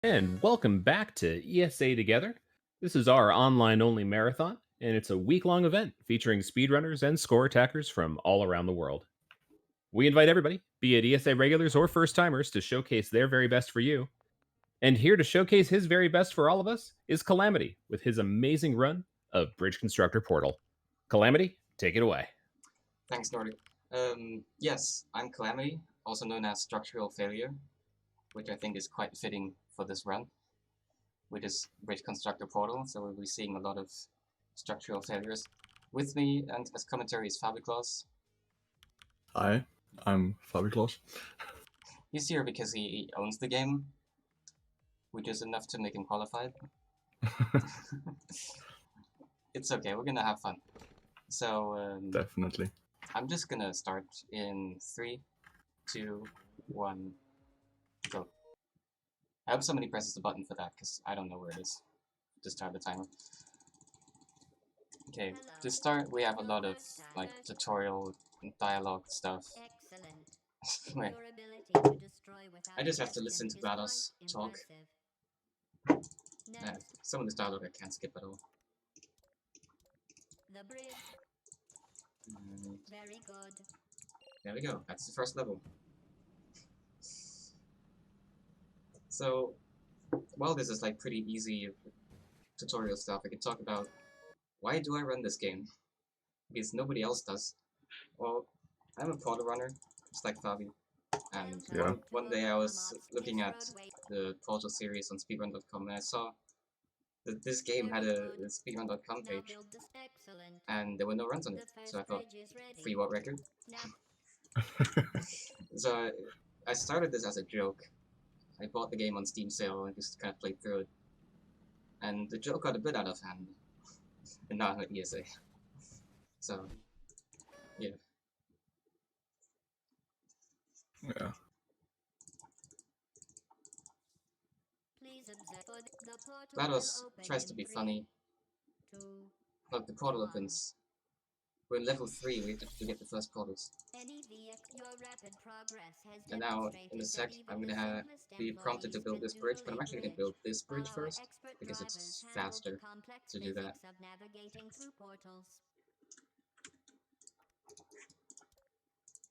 And welcome back to ESA Together. This is our online only marathon, and it's a week long event featuring speedrunners and score attackers from all around the world. We invite everybody, be it ESA regulars or first timers, to showcase their very best for you. And here to showcase his very best for all of us is Calamity with his amazing run of Bridge Constructor Portal. Calamity, take it away. Thanks, Nordic. Yes, I'm Calamity, also known as Structural Failure, which I think is quite fitting for this run, with this Bridge Constructor Portal, so we'll be seeing a lot of structural failures. With me and as commentary is Fabiclaus. Hi, I'm Fabiclaus. He's here because he owns the game, which is enough to make him qualified. It's okay, we're gonna have fun. So, Definitely. I'm just gonna start in 3, 2, 1, go. I hope somebody presses the button for that, because I don't know where it is to start the timer. Okay, to start we have a lot of like tutorial and dialogue stuff. Wait, I just have to listen to GLaDOS talk. Some of this dialogue I can't skip at all. And there we go, that's the first level. So, while this is like pretty easy tutorial stuff, I can talk about why do I run this game? Because nobody else does. Well, I'm a portal runner, just like Fabi. And Yeah. one day I was looking at the Portal series on Speedrun.com and I saw that this game had a Speedrun.com page and there were no runs on it. So I thought, free what record? So I started this as a joke. I bought the game on Steam sale and just kind of played through it. And the joke got a bit out of hand. And now I'm at ESA. So, yeah. Yeah. GLaDOS tries to be funny. Look, the portal opens. We're in level 3, we have to get the first portals. And now, in a sec, I'm gonna be prompted to build this bridge, but I'm actually gonna build this bridge first, because it's faster to do that.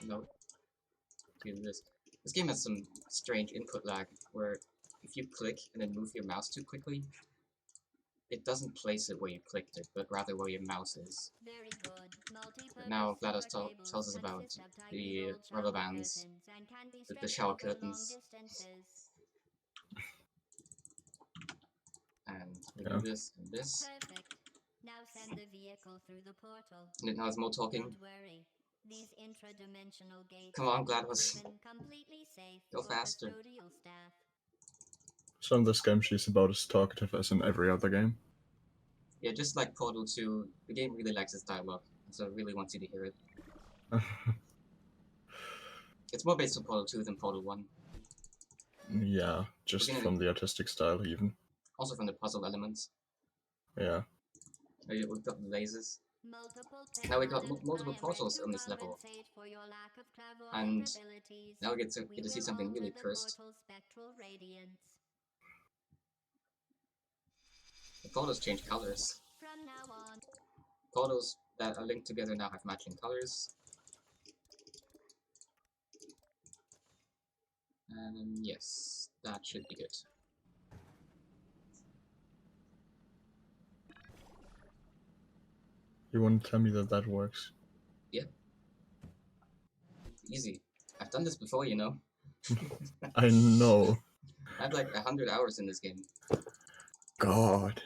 No, do this. This game has some strange input lag, where if you click and then move your mouse too quickly, it doesn't place it where you clicked it, but rather where your mouse is. But now GLaDOS tells us about the rubber bands, the shower curtains, and we do this and this. And now there's more talking. Come on, GLaDOS. Go faster. Some of this game she's about as talkative as in every other game. Yeah, just like Portal 2, the game really likes its dialogue, so it really wants you to hear it. It's more based on Portal 2 than Portal 1. Yeah, just from the artistic style even. Also from the puzzle elements. Yeah. We've got the lasers. Now we got multiple portals on this level. And now we get to see something really cursed. The portals change colors. Portals that are linked together now have matching colors. And yes, that should be good. You want to tell me that that works? Yeah. Easy. I've done this before, you know. I know. I have like 100 hours in this game. God.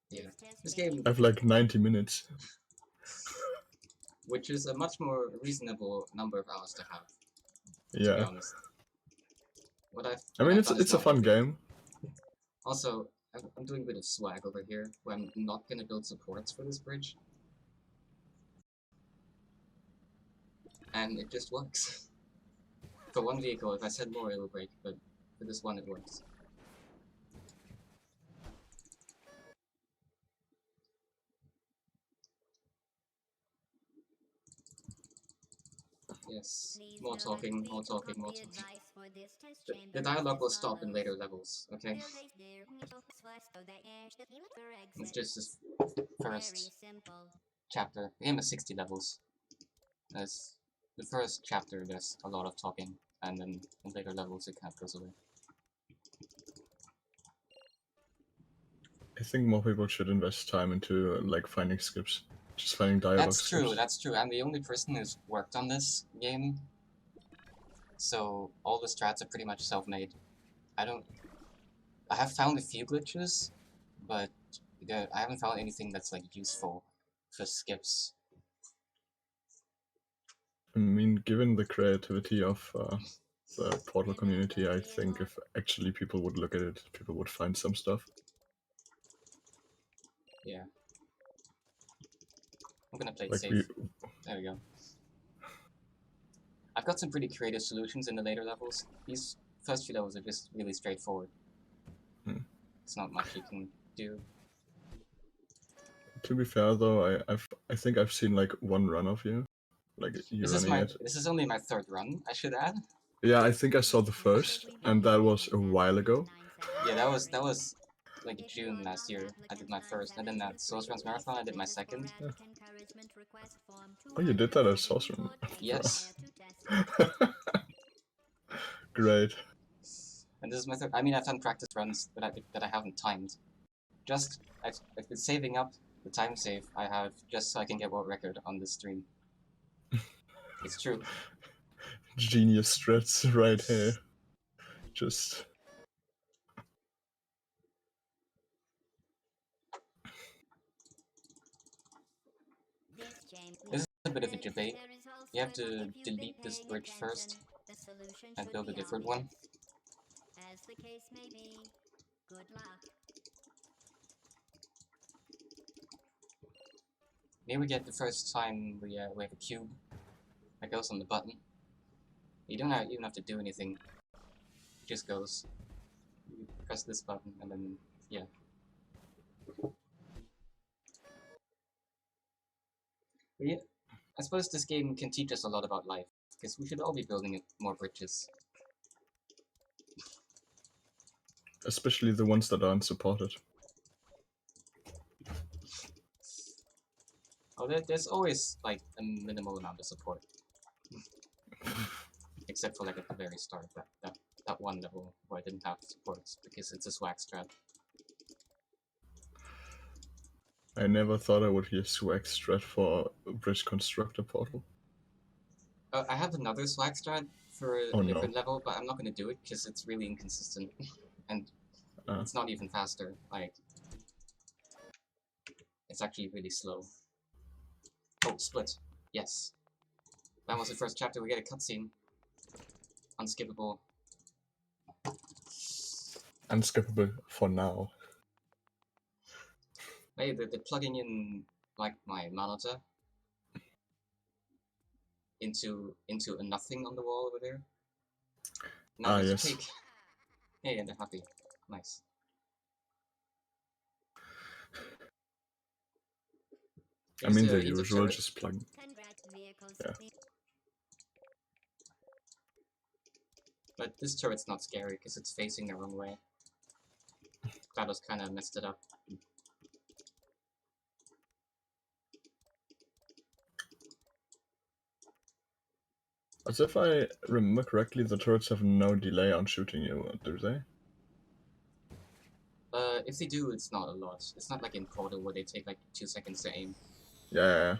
Yeah. This game... I have like 90 minutes. Which is a much more reasonable number of hours to have. Yeah. To be honest. I mean, it's a fun game. Also, I'm doing a bit of swag over here, where I'm not gonna build supports for this bridge. And it just works. For one vehicle, if I said more it will break, but for this one it works. Yes. More talking, more talking, more talking. The dialogue will stop in later levels, okay? It's just this first chapter. The game has 60 levels. As the first chapter, there's a lot of talking, and then in later levels, it kind of goes away. I think more people should invest time into like finding skips, just finding dialogue That's skips. true, that's true. I'm the only person who's worked on this game, so all the strats are pretty much self-made. I have found a few glitches, but I haven't found anything that's like useful for skips. I mean, given the creativity of the Portal community, I think if actually people would look at it, people would find some stuff. Yeah. I'm gonna play it Like safe. There we go. I've got some pretty creative solutions in the later levels. These first few levels are just really straightforward. It's not much you can do. To be fair though, I think I've seen like one run of you, like you running it. This is only my third run, I should add. Yeah, I think I saw the first, and that was a while ago. Yeah, that was like June last year. I did my first, and then that Sorcerer's Marathon, I did my second. Yeah. Oh, you did that at Sorcerer? Yes. Great. And this is my third. I mean, I've done practice runs that I haven't timed. I've been saving up the time save I have just so I can get world record on this stream. It's true. Genius strats right here. Just. This is a bit of a debate. You have to delete this bridge first and build a different one. As the case may be, good luck. Here we get the first time we have a cube that goes on the button. You don't even have to do anything. It just goes. You press this button and then yeah. But yeah, I suppose this game can teach us a lot about life, because we should all be building more bridges. Especially the ones that aren't supported. Oh, there's always like a minimal amount of support. Except for like at the very start, that one level where I didn't have support because it's a swag strat. I never thought I would hear swag strat for Bridge Constructor Portal. I have another swag strat for a different level, but I'm not going to do it because it's really inconsistent. And it's not even faster. Like, it's actually really slow. Oh, split. Yes. That was the first chapter. We get a cutscene. Unskippable. Unskippable for now. Hey, they're plugging in like my monitor into a nothing on the wall over there. Now there's a cake. Hey, and they're happy. Nice. I mean the usual, just plug. Yeah. But this turret's not scary because it's facing the wrong way. GLaDOS kind of messed it up. As if I remember correctly, the turrets have no delay on shooting you, do they? If they do, it's not a lot. It's not like in Portal where they take like 2 seconds to aim. Yeah.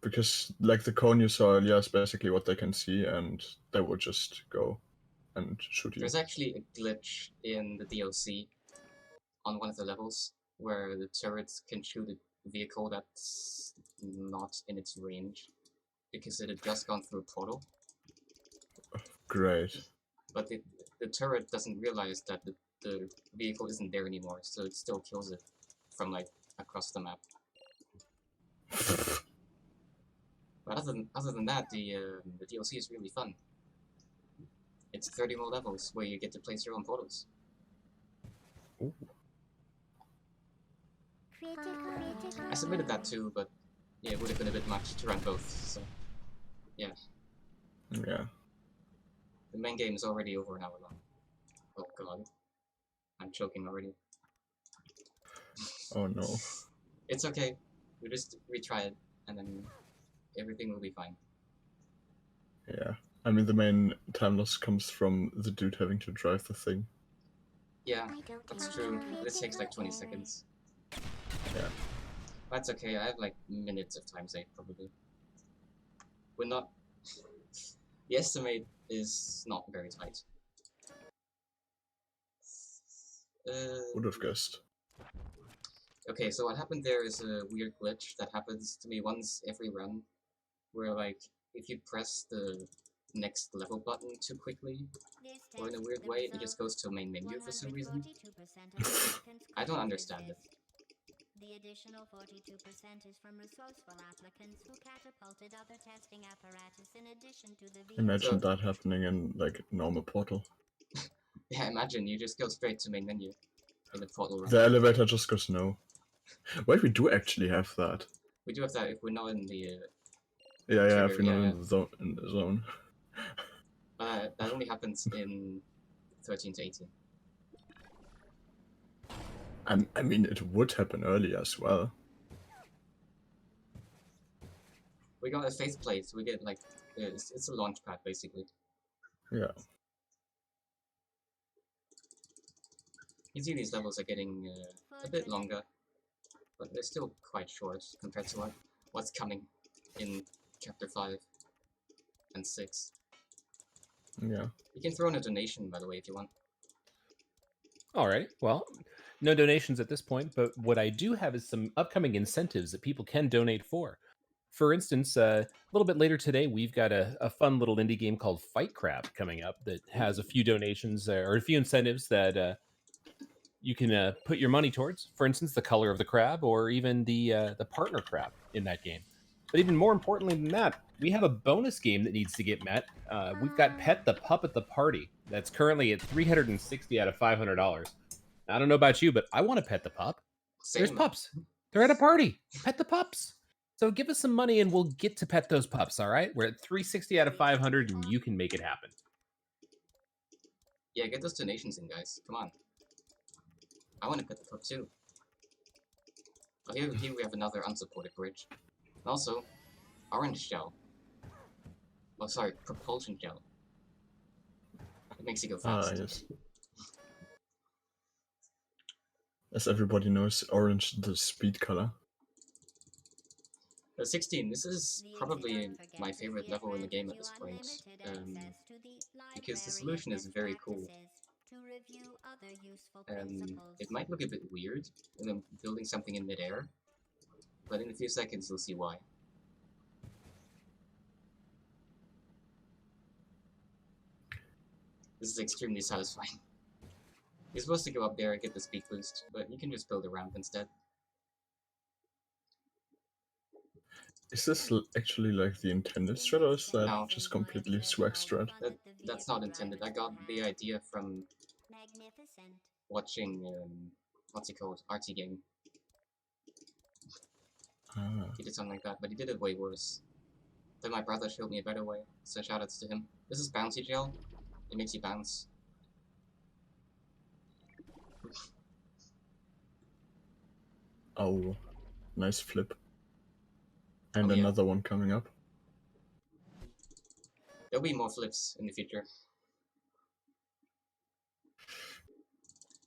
Because like the cone you saw earlier is basically what they can see, and they will just go and shoot you. There's actually a glitch in the DLC on one of the levels where the turrets can shoot a vehicle that's not in its range because it had just gone through a portal. Great. But the turret doesn't realize that the vehicle isn't there anymore, so it still kills it from like across the map. But other than that, the DLC is really fun. It's 30 more levels where you get to place your own portals. Ooh. I submitted that too, but yeah, it would have been a bit much to run both, so... Yeah. The main game is already over an hour long. Oh god. I'm choking already. Oh no. It's okay. We just retry it, and then everything will be fine. Yeah. I mean, the main time loss comes from the dude having to drive the thing. Yeah, I don't that's have true. to This takes like 20 prepare. seconds. Yeah. That's okay. I have like minutes of time saved probably. We're not. The estimate is not very tight. Would have guessed. Okay, so what happened there is a weird glitch that happens to me once every run, where like if you press the next level button too quickly, This or in a test, weird the way, it result, just goes to a main menu for some reason. 142% of applicants I don't couldn't understand it. resist. The additional 42% is from resourceful applicants who catapulted other testing apparatus in addition to the Imagine So- that happening in like normal Portal. Yeah, imagine you just go straight to main menu in the portal run. The elevator just goes no. Wait, we do actually have that. We do have that if we're not in the. Yeah, Trigger, if you're not yeah. in the zone. That only happens in 13 to 18. I mean, it would happen earlier as well. We got a faith plate. We get like it's a launch pad basically. Yeah. You see these levels are getting a bit longer, but they're still quite short compared to what's coming in chapter 5 and 6. Yeah. You can throw in a donation, by the way, if you want. Alrighty. Well, no donations at this point, but what I do have is some upcoming incentives that people can donate for. For instance, a little bit later today, we've got a fun little indie game called Fight Crab coming up that has a few donations or a few incentives that you can put your money towards. For instance, the color of the crab, or even the partner crab in that game. But even more importantly than that, we have a bonus game that needs to get met. We've got Pet the Pup at the Party. That's currently at 360 out of $500. I don't know about you, but I want to pet the pup. There's Same. pups. They're at a party. Pet the pups. So give us some money and we'll get to pet those pups. All right, we're at 360 out of 500, and you can make it happen. Yeah, get those donations in, guys. Come on. I want to pet the pup too. Oh, here we have another unsupported bridge. And also, orange gel. Oh, sorry, propulsion gel. It makes you go fast. Yes. As everybody knows, orange the speed color. 16. This is probably my favorite level in the game at this point, because the solution is very cool. It might look a bit weird when I'm building something in midair, but in a few seconds you'll see why. This is extremely satisfying. You're supposed to go up there and get the speed boost, but you can just build a ramp instead. Is this actually like the intended strat, or is that No. just completely swag strat? That's not intended. I got the idea from watching, what's it called? RT Game. Ah. He did something like that, but he did it way worse. Then my brother showed me a better way, so shoutouts to him. This is bouncy gel. It makes you bounce. Oh, nice flip. And Oh, yeah. another one coming up. There'll be more flips in the future.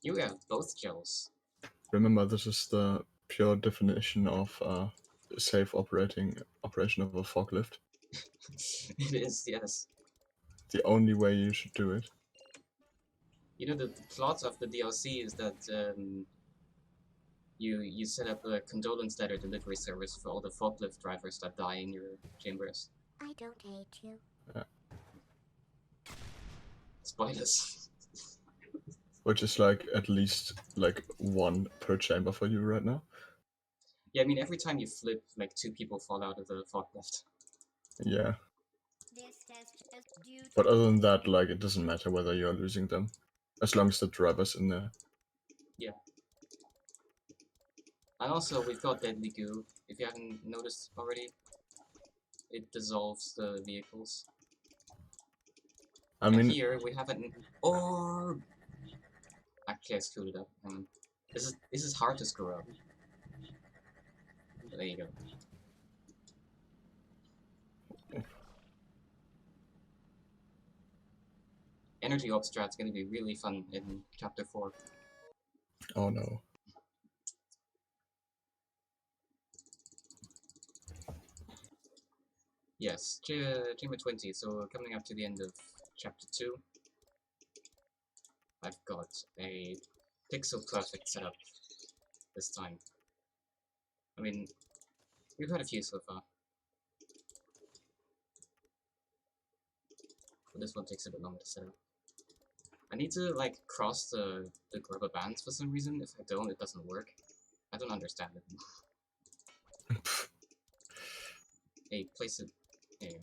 You have both gels. Remember, this is the pure definition of safe operation of a forklift. It is, yes. The only way you should do it. You know, the plot of the DLC is that you set up a condolence letter delivery service for all the forklift drivers that die in your chambers. I don't hate you. Spoilers. Which is like at least like one per chamber for you right now. Yeah, I mean, every time you flip, like 2 people fall out of the forklift. Yeah. This test is due But to other than that, like, it doesn't matter whether you're losing them. As long as the driver's in there. Yeah. And also, we've got Deadly Goo, if you haven't noticed already. it dissolves the vehicles. I And mean, here we have an orb. Actually, I screwed it up. This is hard to screw up. But there you go. Energy Obstrat's gonna be really fun in Chapter 4. oh no. Yes, Chamber 20, so coming up to the end of Chapter 2. I've got a pixel perfect setup this time. I mean, we've had a few so far. But this one takes a bit longer to set up. I need to, like, cross the rubber bands for some reason. If I don't, it doesn't work. I don't understand it. Hey, place it... There you go.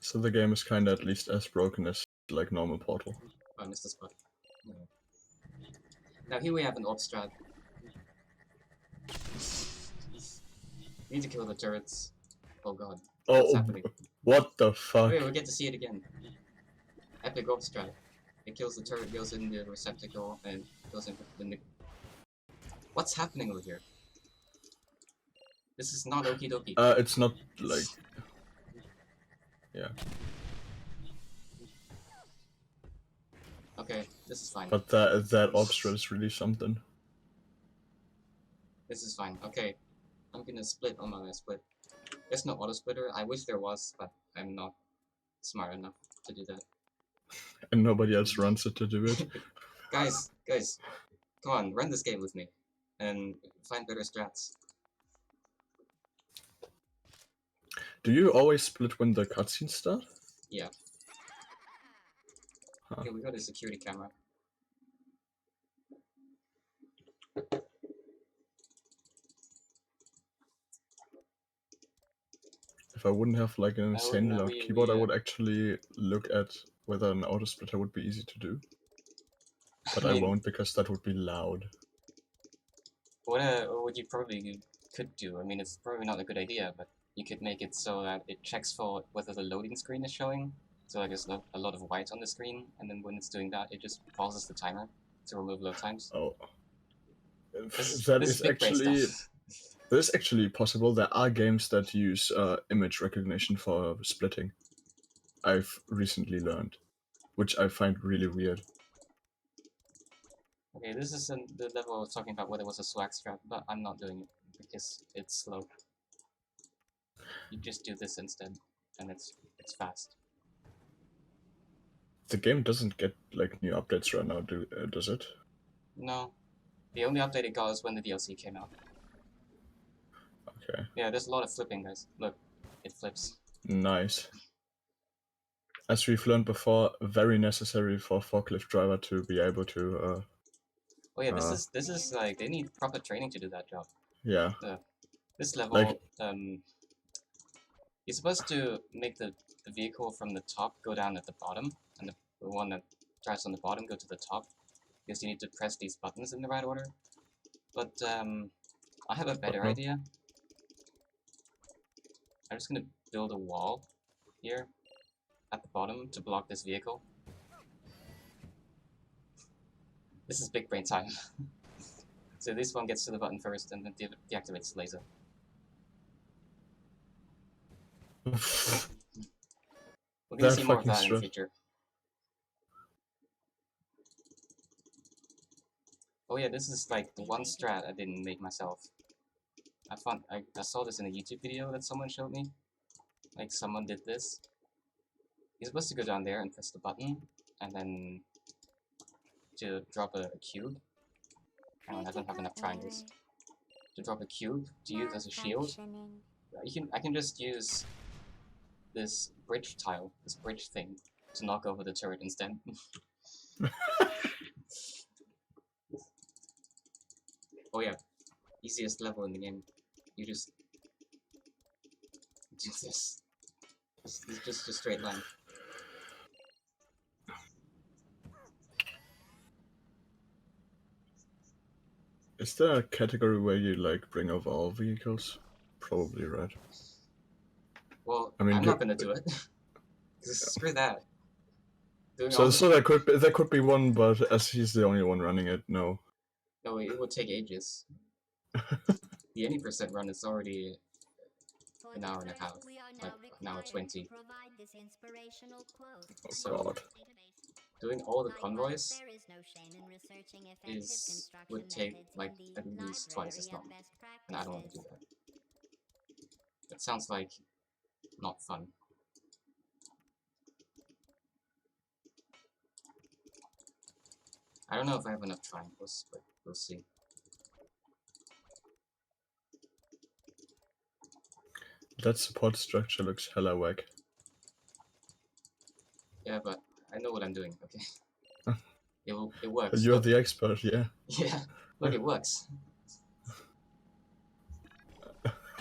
So the game is kinda at least as broken as like normal Portal. Oh, I missed the spot. No. Now here we have an Obstrat. Need to kill the turrets. Oh god. What's Oh, happening? what the Oh fuck? yeah, we get to see it again. Epic Obstrat. It kills the turret, goes in the receptacle, and goes in the... What's happening over here? This is not okie dokie. It's not like... Yeah, Okay, this is fine. but that Obstrat is really something. This is fine. Okay, I'm gonna split on my last split. There's no auto splitter. I wish there was, but I'm not smart enough to do that. And nobody else runs it to do it. Guys, come on, run this game with me, and find better strats. Do you always split when the cutscenes start? Yeah. Huh. Okay, we got a security camera. If I wouldn't have like an insanely no, loud we- keyboard, I we, would actually look at whether an auto splitter would be easy to do. But I mean, won't because that would be loud. what you probably could do, I mean, it's probably not a good idea, but you could make it so that it checks for whether the loading screen is showing. So like there's a lot of white on the screen, and then when it's doing that, it just pauses the timer to remove load times. Oh. This That is is big brain actually... stuff. That is actually possible. There are games that use image recognition for splitting. I've recently learned, which I find really weird. Okay, this is the level I was talking about where there was a swag strap, but I'm not doing it because it's slow. You just do this instead, and it's fast. The game doesn't get like new updates right now, does it? No, the only update it got is when the DLC came out. Okay, Yeah, there's a lot of flipping, guys. Look, it flips. nice. As we've learned before, very necessary for a forklift driver to be able to. Oh yeah, this is like they need proper training to do that job. Yeah. This level, Like- you're supposed to make the vehicle from the top go down at the bottom, and the one that drives on the bottom go to the top, because you need to press these buttons in the right order. But I have a better no? idea. I'm just gonna build a wall here at the bottom to block this vehicle. This is big brain time. So this one gets to the button first and then deactivates the laser. We're gonna That see more of fucking that in the strat. future. Oh yeah, this is like the one strat I didn't make myself. I saw this in a YouTube video that someone showed me. Like someone did this. You're supposed to go down there and press the button, and then to drop a cube. Hang on, I don't have enough triangles. To drop a cube to use as a shield. I can just use this bridge tile, this bridge thing, to knock over the turret instead. Oh yeah, easiest level in the game. You just do this. It's just a straight line. Is there a category where you like bring over all vehicles? Probably, right? Well, I mean, I'm not gonna do it. 'Cause screw that. Doing all so the... there could be one, but as he's the only one running it, no. No, it would take ages. The any percent run is already an hour and a half, like an hour 20. Oh So god. doing all the Likewise, convoys there is no shame in researching effective construction would take methods like in the at least twice as library long, of best and I don't want to do practices. that. That sounds like not fun. I don't know if I have enough triangles, but we'll see. That support structure looks hella whack. Yeah, but I know what I'm doing, okay? It works. You're Look. the expert, yeah. Yeah, look, it works.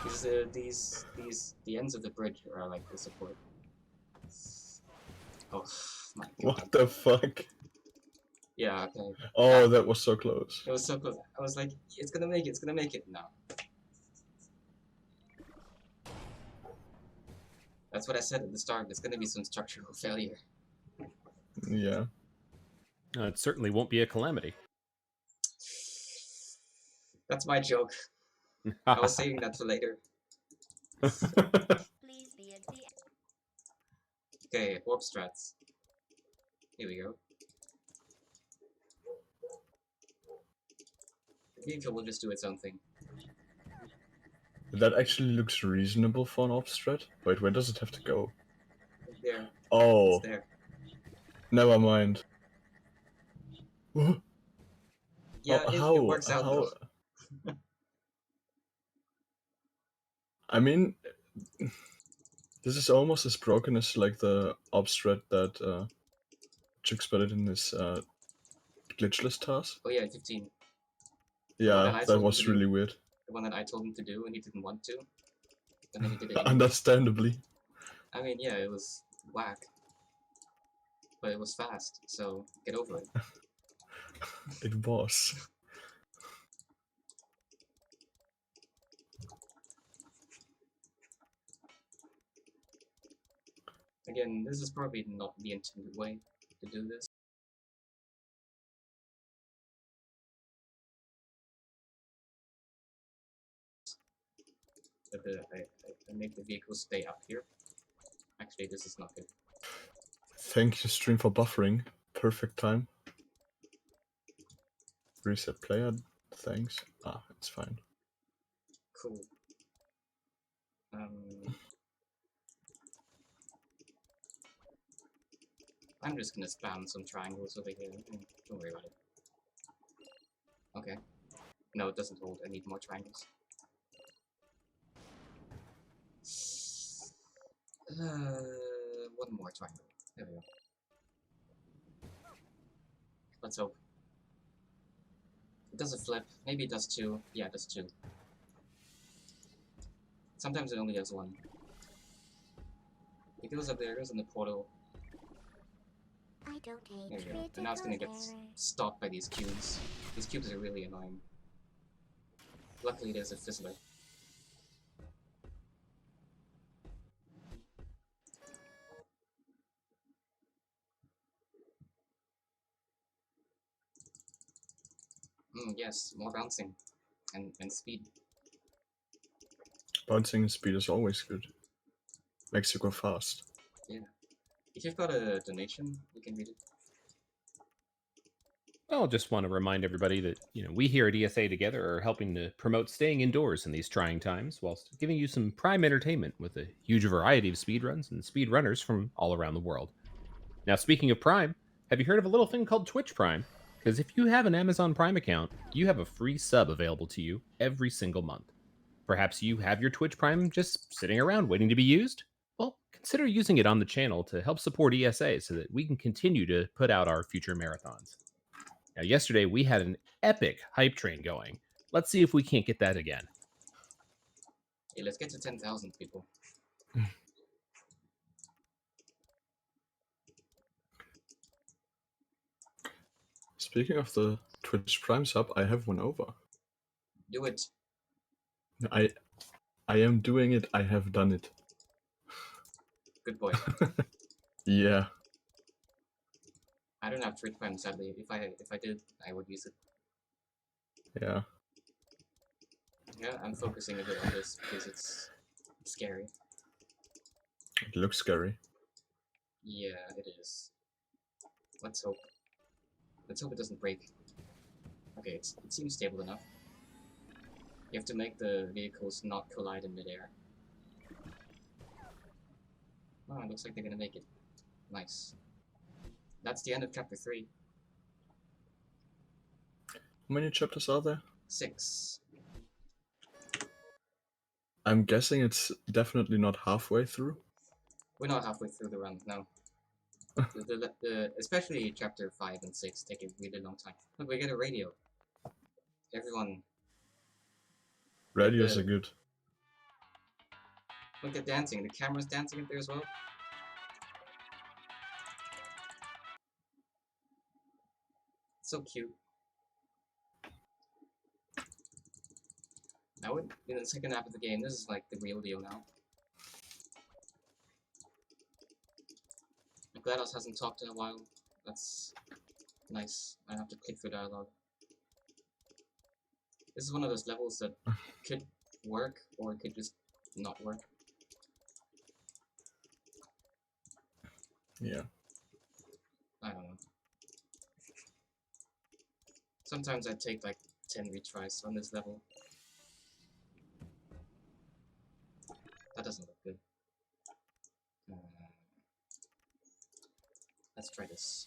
The ends of the bridge are like the support. Oh my god. What the fuck? Yeah, okay. Oh, that was so close. It was so close. I was like, it's gonna make it, it's gonna make it. No. That's what I said at the start. There's gonna be some structural failure. Yeah. It certainly won't be a calamity. That's my joke. I was saving that for later. Please be at the Okay, warp strats. Here we go. The vehicle will just do its own thing. That actually looks reasonable for an obstrat. Wait, where does it have to go? There. Oh, It's there. never mind. Yeah, Oh, it works out though. I mean, this is almost as broken as like the obstrat that Chicks put it in his glitchless task. Oh yeah, 15. Yeah, I that told him was to do. really weird. The one that I told him to do and he didn't want to. And then he did it anyway. Understandably. I mean, yeah, it was whack. But it was fast, so get over it. It was. Again, this is probably not the intended way to do this. But I make the vehicle stay up here. Actually, this is not good. Thank you, stream, for buffering. Perfect time. Reset player. Thanks. Ah, it's fine. Cool. I'm just gonna spam some triangles over here. Don't worry about it. Okay. No, it doesn't hold. I need more triangles. One more triangle. There we go. Let's hope. It does a flip. Maybe it does two. Yeah, it does two. Sometimes it only does one. It goes up there, it goes in the portal. I don't There hate we go. And now it's gonna get stopped by these cubes. These cubes are really annoying. Luckily there's a fizzler. Yes, more bouncing. And speed. Bouncing and speed is always good. Makes you go fast. Yeah. If you've got a donation, you can read it. Well, just want to remind everybody that, we here at ESA Together are helping to promote staying indoors in these trying times, whilst giving you some prime entertainment with a huge variety of speedruns and speedrunners from all around the world. Now, speaking of Prime, have you heard of a little thing called Twitch Prime? Because if you have an Amazon Prime account, you have a free sub available to you every single month. Perhaps you have your Twitch Prime just sitting around waiting to be used? Well, consider using it on the channel to help support ESA so that we can continue to put out our future marathons. Now, yesterday we had an epic hype train going. Let's see if we can't get that again. Hey, let's get to 10,000 people. Speaking of the Twitch Prime sub, I have one over. Do it. I am doing it. I have done it. Good boy. Yeah. I don't have Twitch Prime, sadly. If I did, I would use it. Yeah. Yeah, I'm focusing a bit on this because it's scary. It looks scary. Yeah, it is. Let's hope. Let's hope it doesn't break. Okay, it seems stable enough. You have to make the vehicles not collide in midair. Oh, it looks like they're gonna make it. Nice. That's the end of chapter 3. How many chapters are there? 6. I'm guessing it's definitely not halfway through. We're not halfway through the run, no. Especially chapter 5 and 6 take a really long time. Look, we get a radio. Everyone, Radios the- are good. look, they're dancing. The camera's dancing up there as well. So cute. Now, in the second half of the game, this is like the real deal now. GLaDOS hasn't talked in a while. That's nice. I have to click through dialogue. This is one of those levels that could work, or it could just not work. Yeah. I don't know. Sometimes I take like 10 retries on this level. That doesn't look good. Let's try this.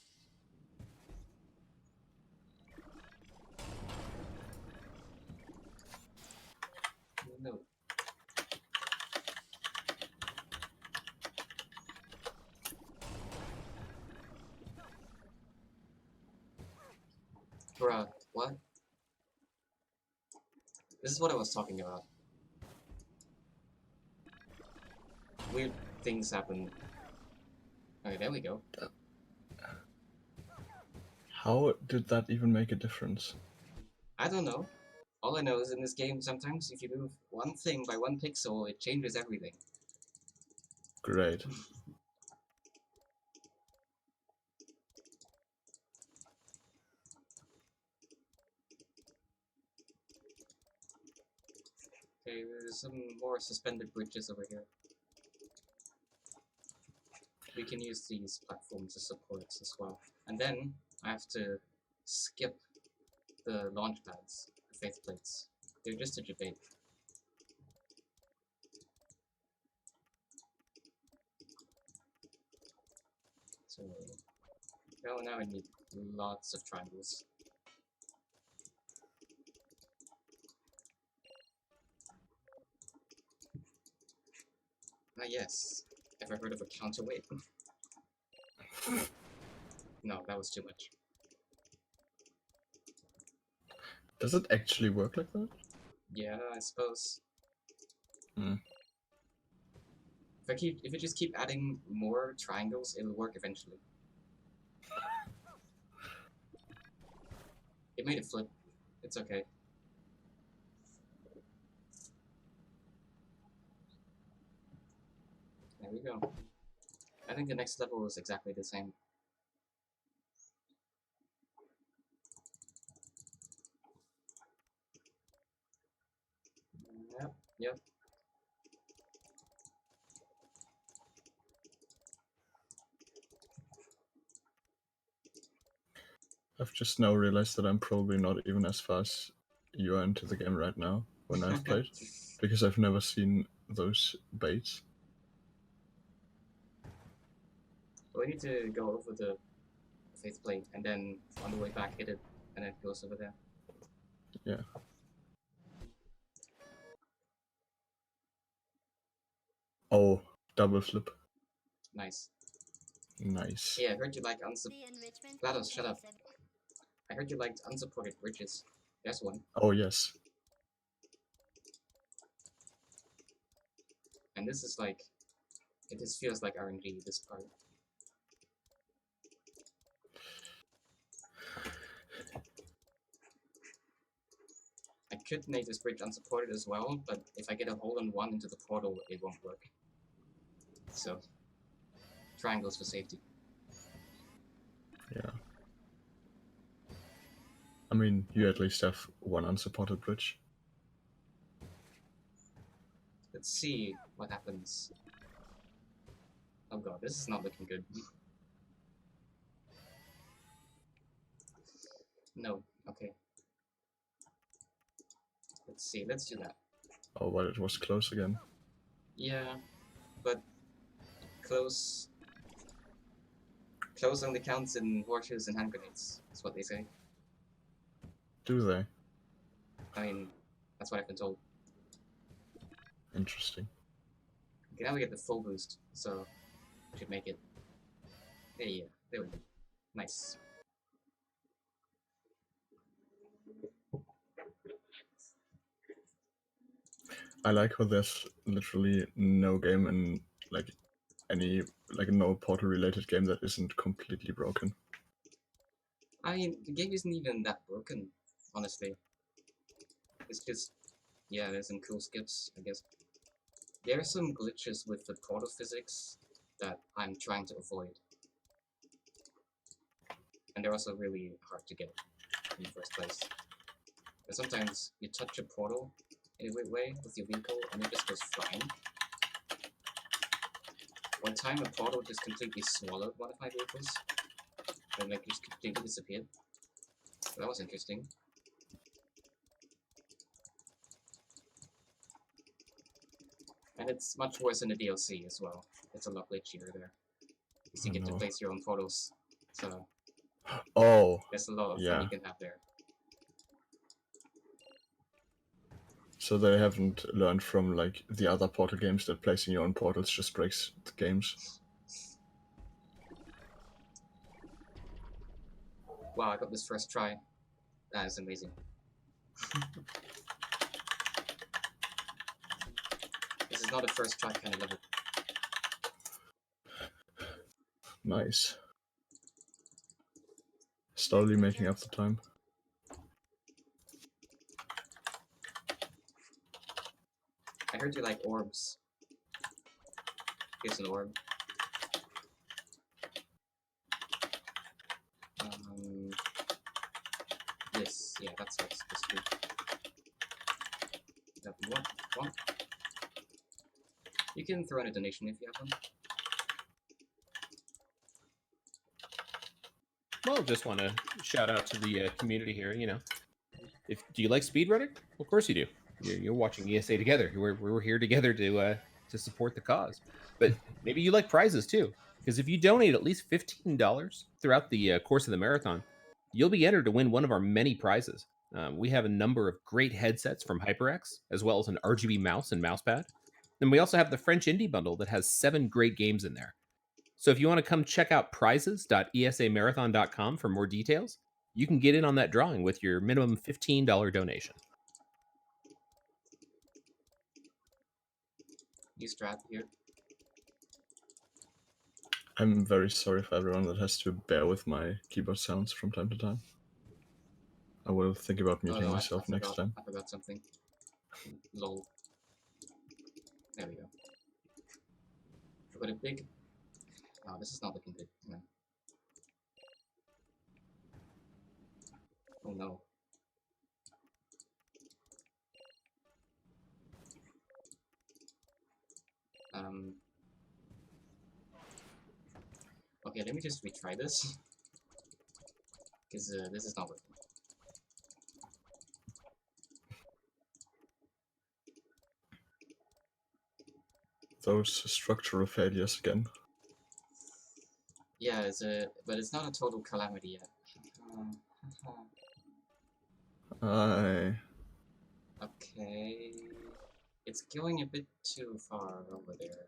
No. Bruh, what? This is what I was talking about. Weird things happen. Okay, there we go. How did that even make a difference? I don't know. All I know is in this game, sometimes if you move one thing by one pixel, it changes everything. Great. Okay, there's some more suspended bridges over here. We can use these platforms as supports as well. And then I have to skip the launch pads, the faith plates. They're just a debate. So, well, now I need lots of triangles. Ah, yes. Ever heard of a counterweight? No, that was too much. Does it actually work like that? Yeah, I suppose. Hmm. If I just keep adding more triangles, it'll work eventually. It made it flip. It's okay. There we go. I think the next level is exactly the same. Yep, yep. I've just now realized that I'm probably not even as far as you are into the game right now when I've played, because I've never seen those baits. We need to go over the faith plate and then on the way back hit it and it goes over there. Yeah. Oh, double flip. Nice. Nice. Yeah, I heard you like The enrichment GLaDOS, shut up. contains I heard you liked unsupported bridges. There's one. Oh, yes. And this is like, it just feels like RNG, this part. I could make this bridge unsupported as well, but if I get a hole in one into the portal, it won't work. So, triangles for safety. Yeah. I mean, you at least have one unsupported bridge. Let's see what happens. Oh god, this is not looking good. No, okay. Let's see, let's do that. Oh, well, it was close again. Yeah, but close only counts in horseshoes and hand grenades, is what they say. Do they? I mean, that's what I've been told. Interesting. Okay, now we get the full boost, so we should make it. Yeah, there we go. Nice. I like how there's literally no game in like any no Portal related game that isn't completely broken. I mean, the game isn't even that broken, honestly. It's just, yeah, there's some cool skips, I guess. There are some glitches with the portal physics that I'm trying to avoid. And they're also really hard to get in the first place. But sometimes you touch a portal in a weird way with your vehicle and it just goes flying. One time a portal just completely swallowed one of my vehicles. And like just completely disappeared. So that was interesting. And it's much worse in the DLC as well. It's a lot glitchier there. Because you Oh, get to no. place your own portals. So Oh, there's a lot of fun yeah. you can have there. So they haven't learned from like the other Portal games that placing your own portals just breaks the games. Wow, I got this first try. That is amazing. This is not a first try kind of level. Nice. Slowly making up the time. I heard you like orbs. Here's an orb. This, yeah, that's what's supposed to be. That one. You can throw in a donation if you have one. Well, just want to shout out to the community here. You know, do you like speedrunning? Well, of course you do. You're watching ESA Together. We're here together to support the cause. But maybe you like prizes too, because if you donate at least $15 throughout the course of the marathon, you'll be entered to win one of our many prizes. We have a number of great headsets from HyperX, as well as an RGB mouse and mousepad. And we also have the French Indie Bundle that has 7 great games in there. So if you want to come check out prizes.esamarathon.com for more details, you can get in on that drawing with your minimum $15 donation. You strap here. I'm very sorry for everyone that has to bear with my keyboard sounds from time to time. I will think about Oh muting no, myself next time. I forgot something. Lol. There we go. Forgot a big. Oh, this is not looking good. No. Oh no. Okay, let me just retry this. Because this is not working. Those structural failures again. Yeah, but it's not a total calamity yet. Okay. It's going a bit too far over there.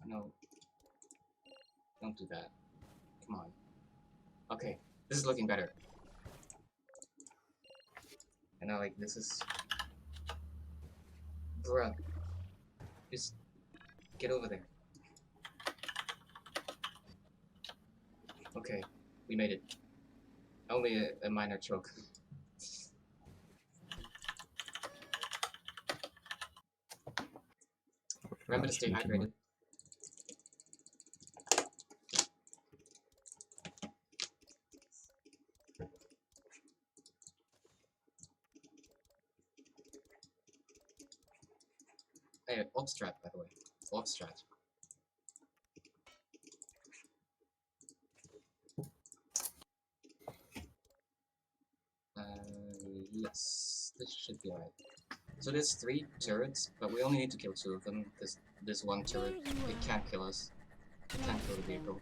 No. Don't do that. Come on. Okay, this is looking better. And now, like, this is... Bruh. Just get over there. Okay, we made it. Only a minor choke. Remember to it's stay leaking hydrated. Hey, Obstrat, by the way. Obstrat. Yes, this should be alright. So there's 3 turrets, but we only need to kill 2 of them, because this one turret, it can't kill us. It can't kill the vehicle.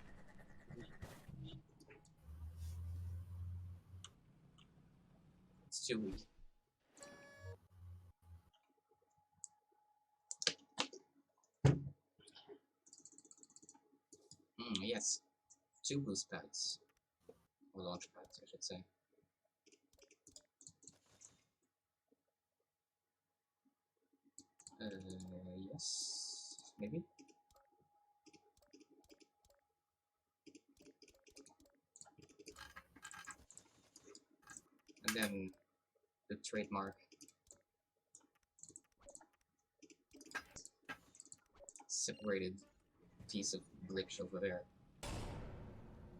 It's too weak. Yes. 2 boost pads. Or launch pads, I should say. Yes. Maybe? And then the trademark separated piece of bridge over there.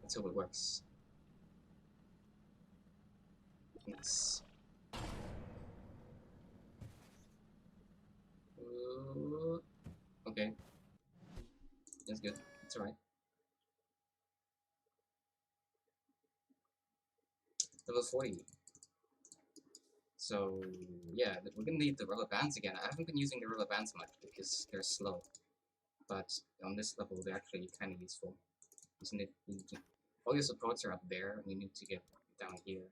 Let's hope it works. Nice. Okay. That's good. It's alright. Level 40. So, yeah, we're gonna need the rubber bands again. I haven't been using the rubber bands much because they're slow. But on this level, they're actually kind of useful. All your supports are up there, and you need to get down here.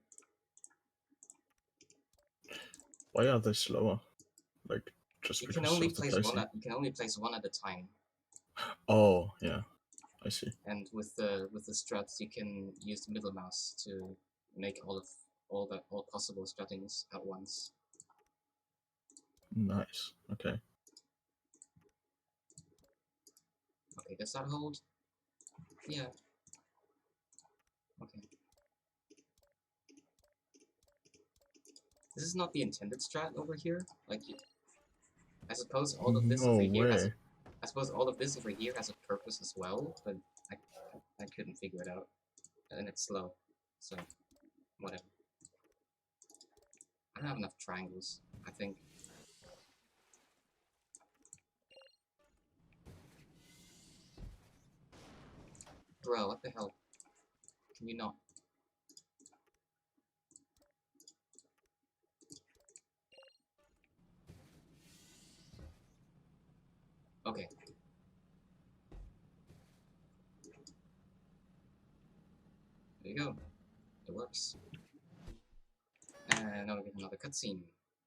Why are they slower? Like, just You because can only of the place placing? you can only place one at a time. Oh, yeah. I see. And with the struts, you can use the middle mouse to make all possible struttings at once. Nice. Okay. Okay, does that hold? Yeah. Okay. This is not the intended strat over here. Like, I suppose all of this No over here has way. I suppose all of this over here has a purpose as well, but I couldn't figure it out, and it's slow, so whatever. I don't have enough triangles, I think. Bro, what the hell? Can you not? Okay. There you go. It works. And now we get another cutscene.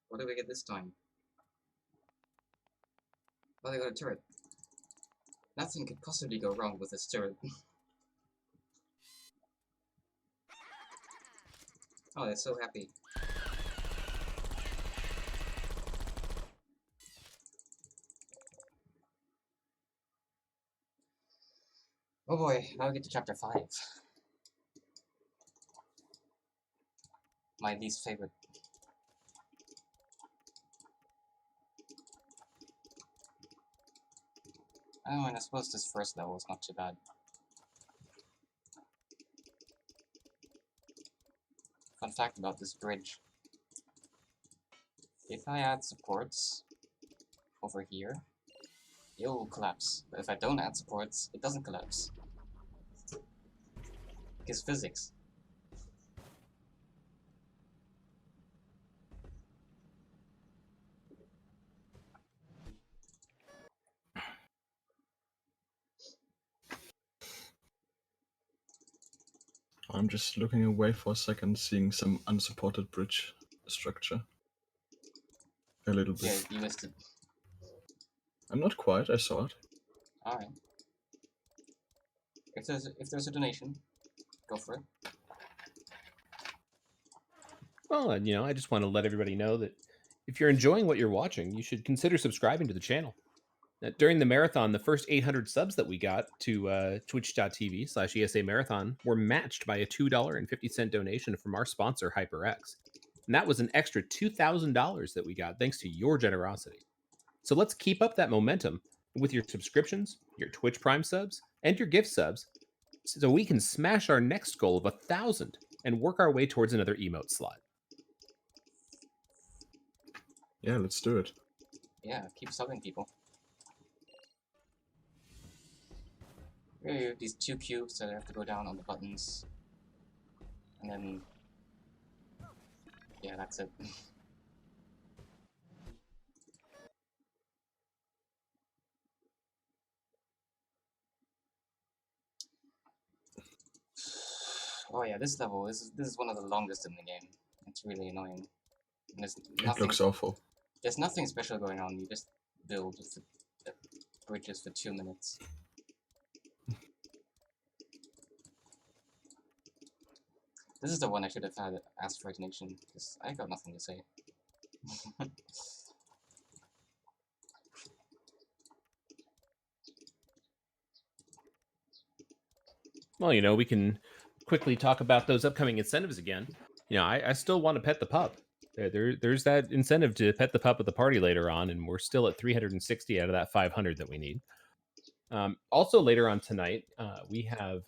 What do we get this time? Oh, they got a turret. Nothing could possibly go wrong with this turret. Oh, they're so happy. Oh boy, now we get to chapter 5. My least favorite. Oh, and I suppose this first level is not too bad. Fun fact about this bridge. If I add supports over here, it will collapse. But if I don't add supports, it doesn't collapse. Because physics. I'm just looking away for a second, seeing some unsupported bridge structure. A little bit. Yeah, you missed it. I'm not quite, I saw it. Alright. If there's a donation, go for it. Well, and I just want to let everybody know that if you're enjoying what you're watching, you should consider subscribing to the channel. During the marathon, the first 800 subs that we got to twitch.tv/ESA Marathon were matched by a $2.50 donation from our sponsor, HyperX. And that was an extra $2,000 that we got thanks to your generosity. So let's keep up that momentum with your subscriptions, your Twitch Prime subs, and your gift subs, so we can smash our next goal of 1,000 and work our way towards another emote slot. Yeah, let's do it. Yeah, keep subbing people. Here you have these 2 cubes that have to go down on the buttons. And then... yeah, that's it. Oh yeah, this level, this is one of the longest in the game. It's really annoying. And It looks awful. there's nothing special going on, you just build the bridges for 2 minutes. This is the one I should have had asked for donation, because I got nothing to say. Well, you know, we can quickly talk about those upcoming incentives again. You know, I still want to pet the pup. There's that incentive to pet the pup at the party later on, and we're still at 360 out of that 500 that we need. Also, later on tonight, we have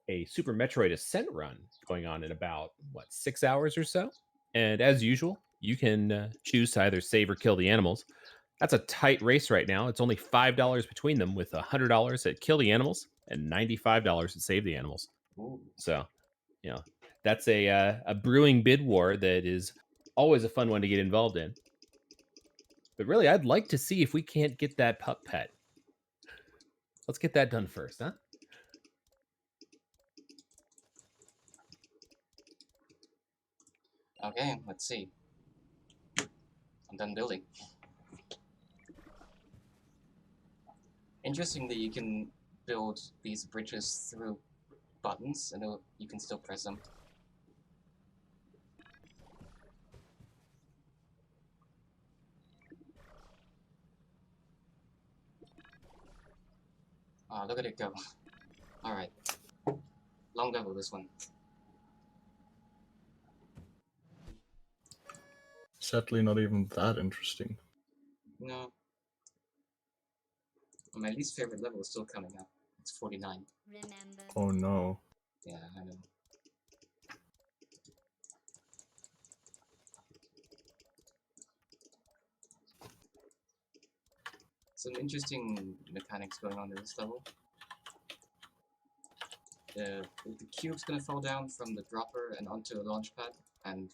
a Super Metroid Ascent run going on in about, 6 hours or so? And as usual, you can choose to either save or kill the animals. That's a tight race right now. It's only $5 between them, with $100 at kill the animals and $95 at save the animals. Ooh. So, you know, that's a brewing bid war that is always a fun one to get involved in. But really, I'd like to see if we can't get that pup pet. Let's get that done first, huh? Okay, let's see. I'm done building. Interesting that you can build these bridges through buttons and you can still press them. Oh, look at it go. Alright. Long level, this one. Sadly, not even that interesting. No. My least favorite level is still coming up. It's 49. Remember. Oh no. Yeah, I know. Some interesting mechanics going on in this level. The cube's gonna fall down from the dropper and onto a launch pad, and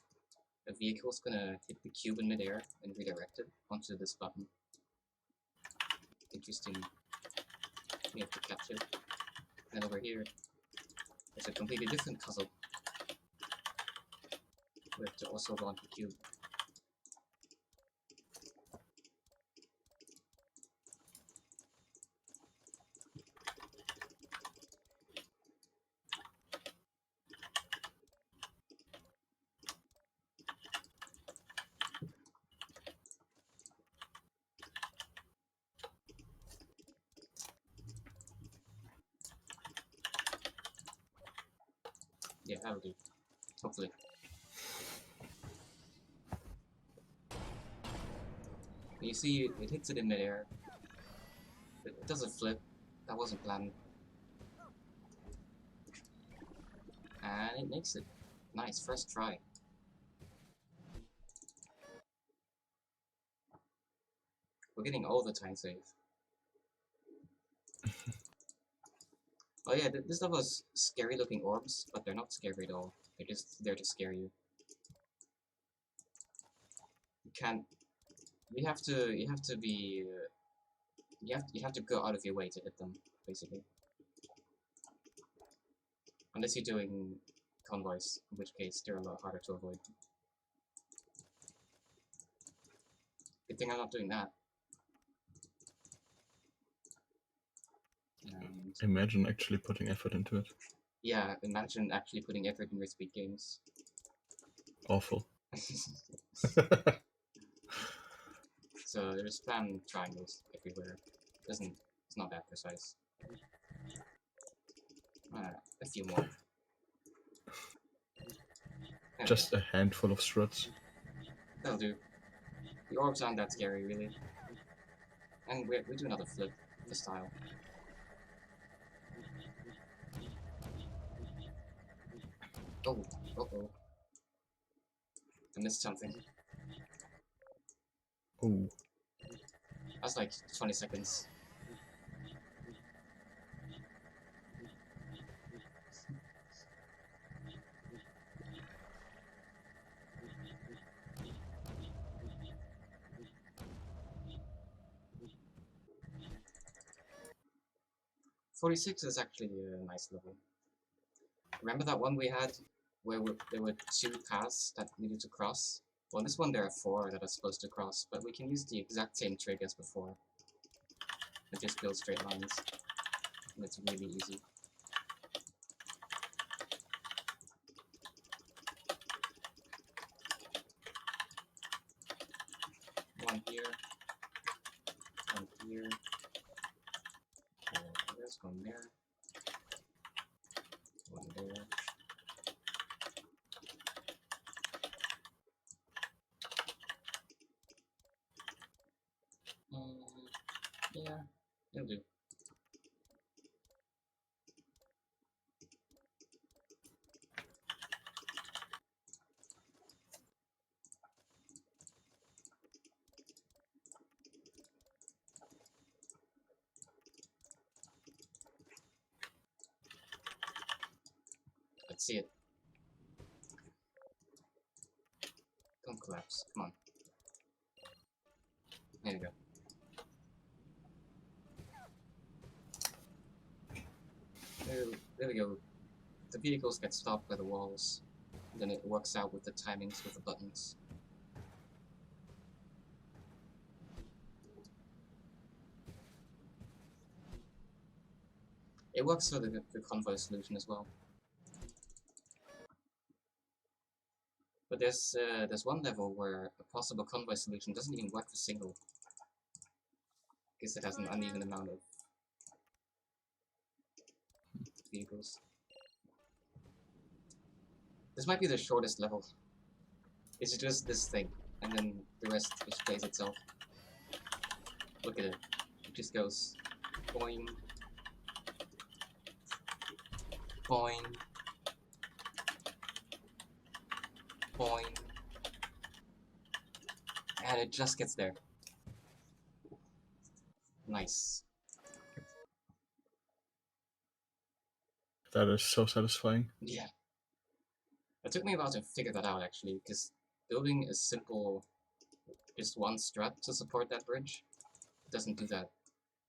the vehicle's gonna hit the cube in midair and redirect it onto this button. Interesting. We have to catch it. And over here, there's a completely different puzzle. We have to also launch the cube. Yeah, that'll do. Hopefully. You see, it hits it in midair. It does a flip. That wasn't planned. And it makes it. Nice, first try. We're getting all the time save. Oh yeah, this level has scary looking orbs, but they're not scary at all. They're just there to scare you. You can't. You have to be. You have to go out of your way to hit them, basically. Unless you're doing convoys, in which case they're a lot harder to avoid. Good thing I'm not doing that. And Imagine actually putting effort into it. yeah, imagine actually putting effort in your speed games. Awful. So there's spam triangles everywhere. It's not that precise. A few more. There we Just a handful of struts. go. That'll do. The orbs aren't that scary, really. And we do another flip for style. Oh, uh-oh. I missed something. Oh, That's like 20 seconds. "46 is actually a nice level. Remember that one we had where there were 2 paths that needed to cross? Well, this one there are 4 that are supposed to cross, but we can use the exact same trick as before. And just build straight lines. And it's really easy. One here. One here. There's one there. One there. Yeah, it'll do. Let's see it. Don't collapse. Come on. There you go. There we go. The vehicles get stopped by the walls. Then it works out with the timings with the buttons. It works for the convoy solution as well. But there's one level where a possible convoy solution doesn't even work for single. Because it has an uneven amount of vehicles. This might be the shortest level. It's just this thing, and then the rest just plays itself. Look at it. It just goes boing, boing, boing, and it just gets there. Nice. that is so satisfying. Yeah. It took me a while to figure that out, actually, because building a simple, just one strut to support that bridge doesn't do that.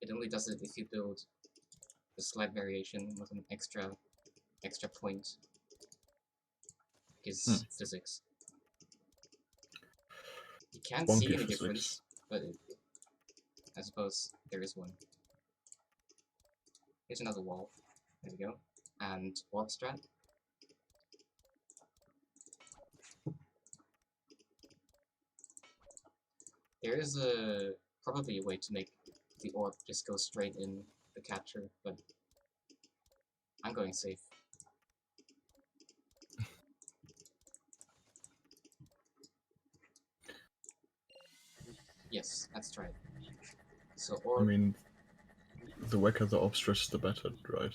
It only does it if you build a slight variation with an extra point. Because physics. You can't Wonky see any physics. difference, but I suppose there is one. Here's another wall. There we go. And warp strat. There is probably a way to make the orb just go straight in the catcher, but I'm going safe. Yes, let's try it. So orb. I mean, the weaker the obstress, the better, right?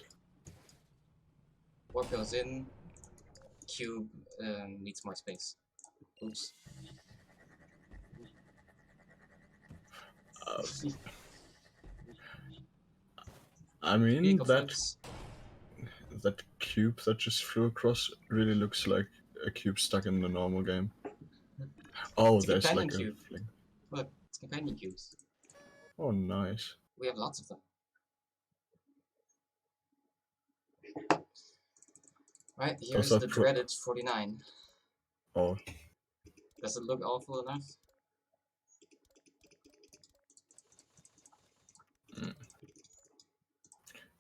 Orb goes in. Cube needs more space. Oops. I mean, Vehicle that flips. cube that just flew across really looks like a cube stuck in the normal game. Oh, It's a there's companion like a cube. fling. Look, it's companion cubes. Oh, nice. We have lots of them. Right, here's are the dreaded 49. Oh, Does it look awful enough?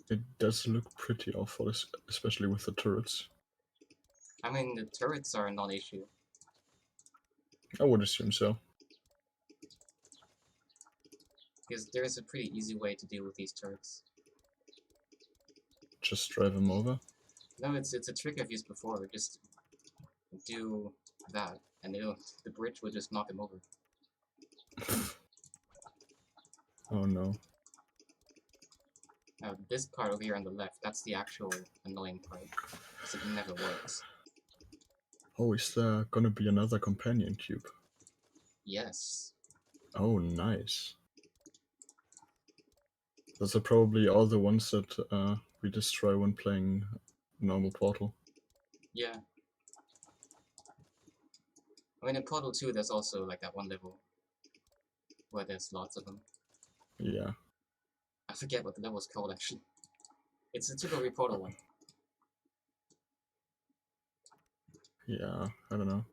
it does look pretty awful, especially with the turrets. I mean, the turrets are a non-issue. I would assume so. Because there is a pretty easy way to deal with these turrets. Just drive them over. No, it's a trick I've used before. Just do that, and the bridge will just knock him over. Oh no. Now this part over here on the left, that's the actual annoying part, because it never works. Oh, is there gonna be another companion cube? Yes. Oh, nice. Those are probably all the ones that we destroy when playing normal Portal. Yeah. I mean, in Portal 2, there's also like that one level where there's lots of them. Yeah. I forget what the level's called actually. It's the typical Portal one. Yeah, I don't know.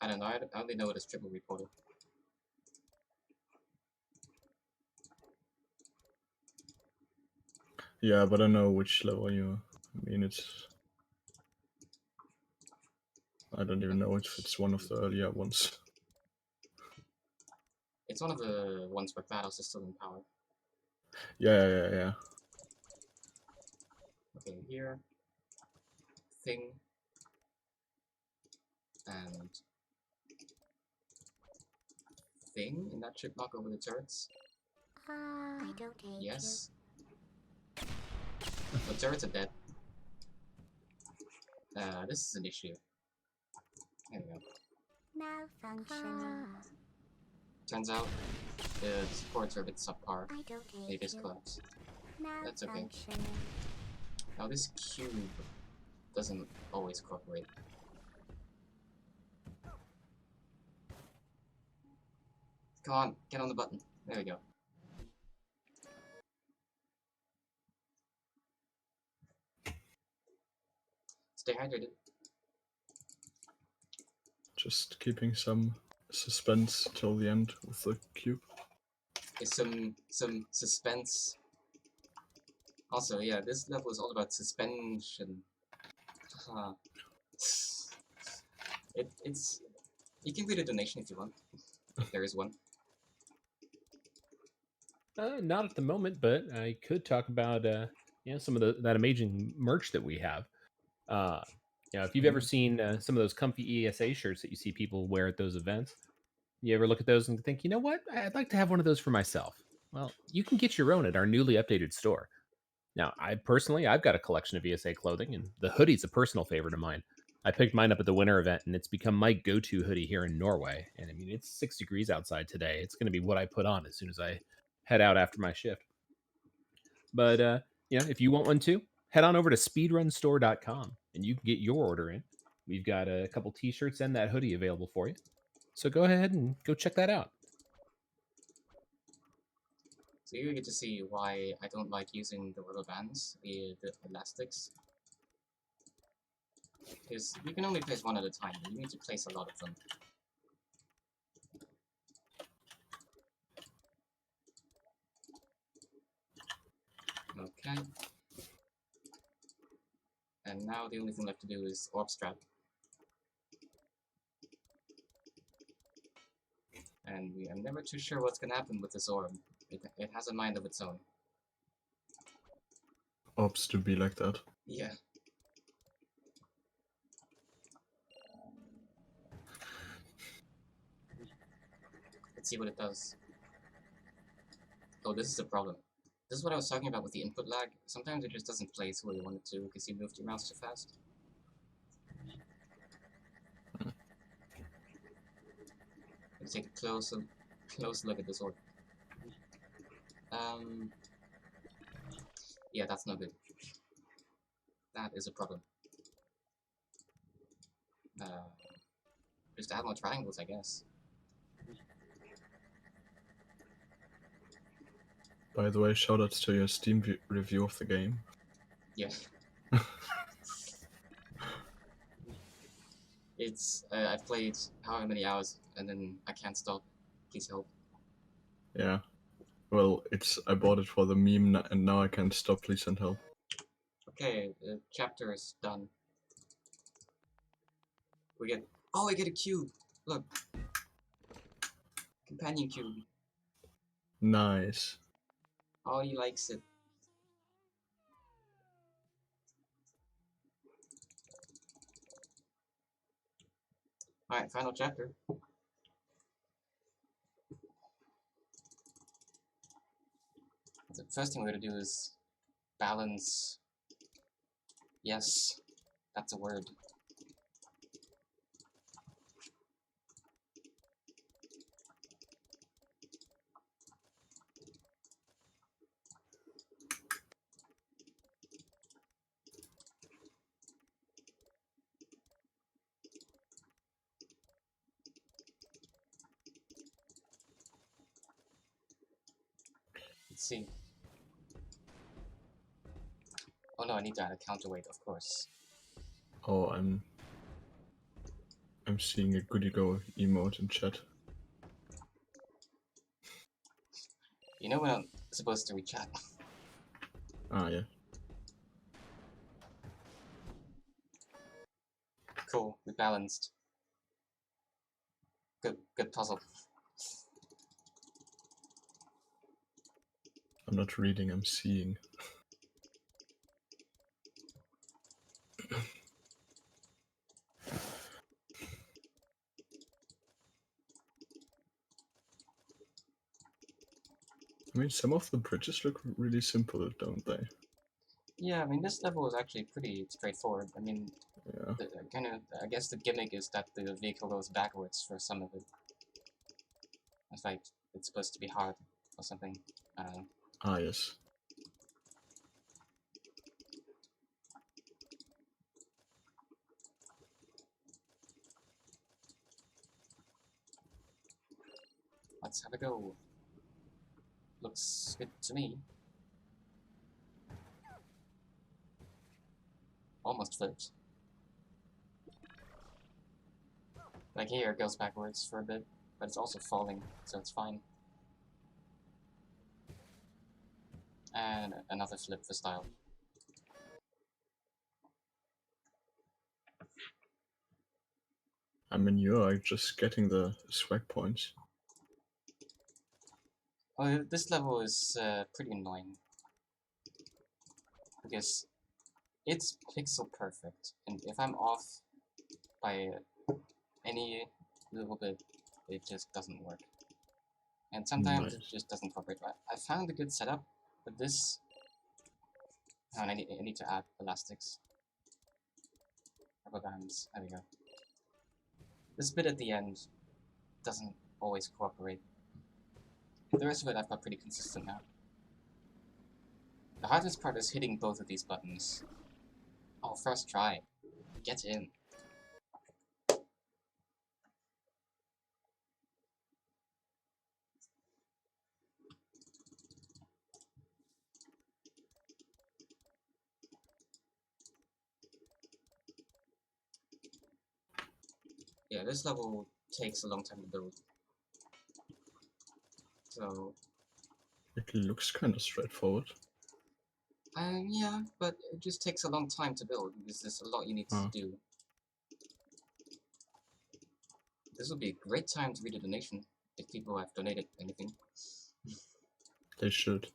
I don't know. I only know it as triple Portal. Yeah, but I know which level you mean. I don't even know if it's one of the earlier ones. It's one of the ones where Kratos is still in power. Yeah. Okay, here. Thing. And thing in that chip block over the turrets. I don't hate Yes. The turrets are dead. This is an issue. There we go. you. Malfunctioning. Turns out the supports are a bit subpar. I don't They hate just you. collapse. That's okay. Malfunctioning. Now this cube doesn't always cooperate. Come on, get on the button. There we go. Stay hydrated. Just keeping some suspense till the end with the cube. Is some suspense. Also, yeah, this level is all about suspension. It's you can read a donation if you want. If there is one. Not at the moment, but I could talk about some of that amazing merch that we have. Uh, if you've ever seen some of those comfy ESA shirts that you see people wear at those events, you ever look at those and think, you know what, I'd like to have one of those for myself. Well, you can get your own at our newly updated store. Now, I've got a collection of ESA clothing, and the hoodie's a personal favorite of mine. I picked mine up at the winter event, and it's become my go-to hoodie here in Norway. And I mean, it's 6 degrees outside today. It's going to be what I put on as soon as I head out after my shift. But if you want one too, head on over to speedrunstore.com and you can get your order in. We've got a couple t-shirts and that hoodie available for you. So go ahead and go check that out. So you get to see why I don't like using the rubber bands, the elastics. Because you can only place one at a time, and you need to place a lot of them. Okay. And now the only thing left to do is orb strap. And I'm never too sure what's gonna happen with this orb. It has a mind of its own. Ops to be like that. Yeah. Let's see what it does. Oh, this is a problem. This is what I was talking about with the input lag. Sometimes it just doesn't place where you want it to because you moved your mouse too fast. Let's take a close look at this orb. Yeah, that's no good. That is a problem. Just add more triangles, I guess. By the way, shoutouts to your Steam review of the game. Yeah. It's, I've played however many hours, and then I can't stop. Please help. Yeah. Well, I bought it for the meme, and now I can't stop. Please send help. Okay, the chapter is done. We get a cube! Look! Companion cube. Nice. Oh, he likes it. Alright, final chapter. first thing we're gonna do is balance. Yes, that's a word. Let's see. Oh no, I need to add a counterweight, of course. Oh, I'm seeing a goody go emote in chat. You know when I'm supposed to rechat? Ah, yeah. Cool, we balanced. Good puzzle. I'm not reading, I'm seeing. I mean, some of the bridges look really simple, don't they? Yeah, I mean this level is actually pretty straightforward. I mean, Yeah. I guess the gimmick is that the vehicle goes backwards for some of it. It's like it's supposed to be hard or something. I don't know. Ah, yes. Let's have a go. Looks good to me. Almost flipped. Like here, it goes backwards for a bit, but it's also falling, so it's fine. And another flip for style. I mean, you're just getting the swag points. Oh, this level is pretty annoying. Because it's pixel perfect, and if I'm off by any little bit, it just doesn't work. And sometimes it Nice. just doesn't cooperate. I found a good setup, but this... Oh, I need to add elastics. Rubber bands, there we go. This bit at the end doesn't always cooperate. The rest of it I've got pretty consistent now. The hardest part is hitting both of these buttons. Oh, first try. Get in. Yeah, this level takes a long time to build. So, It looks kind of straightforward. yeah, but it just takes a long time to build because there's a lot you need to Ah. do. This would be a great time to read a donation if people have donated anything. They should.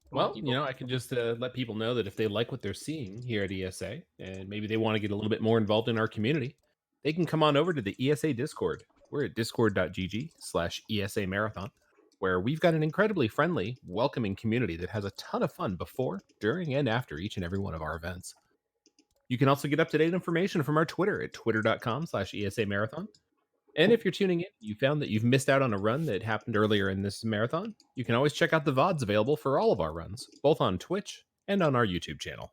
Come on, Well, people. I can just let people know that if they like what they're seeing here at ESA and maybe they want to get a little bit more involved in our community, they can come on over to the ESA Discord. We're at discord.gg/ESA Marathon, where we've got an incredibly friendly, welcoming community that has a ton of fun before, during, and after each and every one of our events. You can also get up-to-date information from our Twitter at twitter.com/ESA Marathon. And if you're tuning in, you found that you've missed out on a run that happened earlier in this marathon, you can always check out the VODs available for all of our runs, both on Twitch and on our YouTube channel.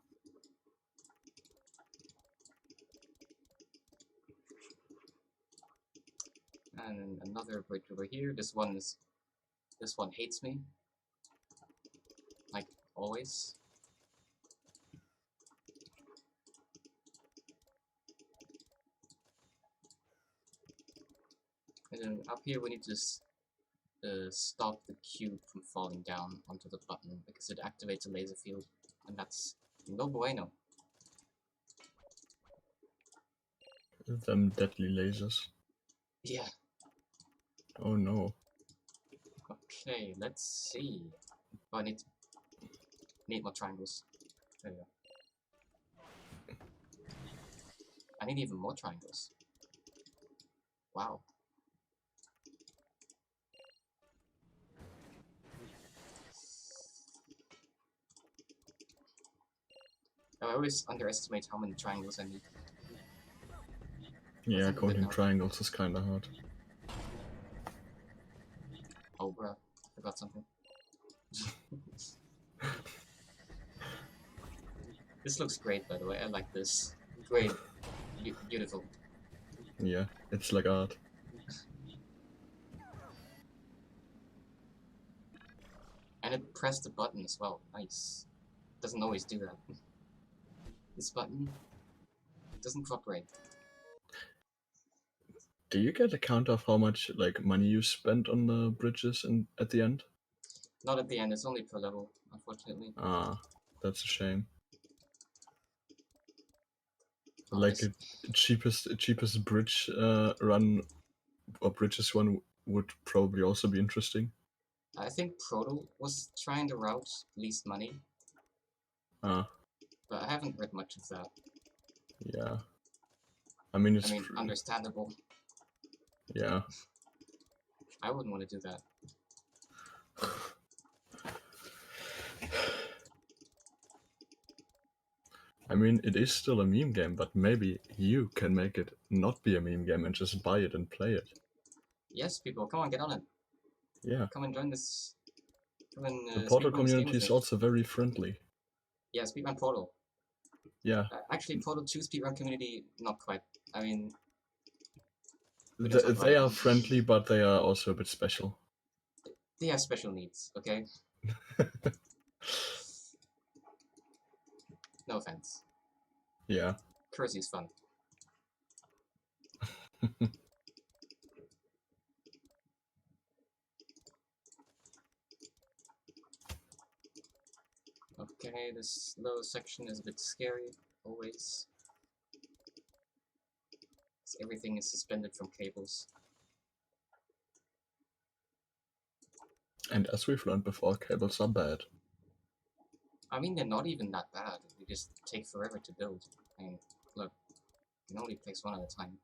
And another bridge over here. This one hates me. Like always. And then up here we need to stop the cube from falling down onto the button because it activates a laser field, and that's no bueno. Them deadly lasers. Yeah. Oh no. Okay, let's see. Oh, I need more triangles. There we go. I need even more triangles. Wow. I always underestimate how many triangles I need. Yeah, think I'm good coding now. triangles is kinda hard. Oh, bruh. Forgot something. This looks great, by the way. I like this. Great. Beautiful. Yeah, it's like art. And it pressed the button as well. Nice. Doesn't always do that. This button doesn't cooperate. Do you get a count of how much like money you spent on the bridges and at the end? Not at the end, it's only per level, unfortunately. Ah, that's a shame. Oh, Like this, a cheapest bridge run or bridges one would probably also be interesting. I think Proto was trying to route least money, Ah, but I haven't read much of that. yeah. I mean, I mean, understandable. yeah. I wouldn't want to do that. I mean, it is still a meme game, but maybe you can make it not be a meme game and just buy it and play it. Yes, people, come on, get on it. Yeah. Come and join this. Come and The Portal speedrun this game community with is me. also very friendly. Yeah, speedrun Portal. Yeah. Actually, Portal 2 speedrun community, not quite. I mean, we can talk about They it. are friendly, but they are also a bit special. They have special needs, okay? No offense. Yeah. Cursy's fun. Okay, this lower section is a bit scary, always. Everything is suspended from cables. And as we've learned before, cables are bad. I mean, they're not even that bad. They just take forever to build. I mean, look, it only takes one at a time.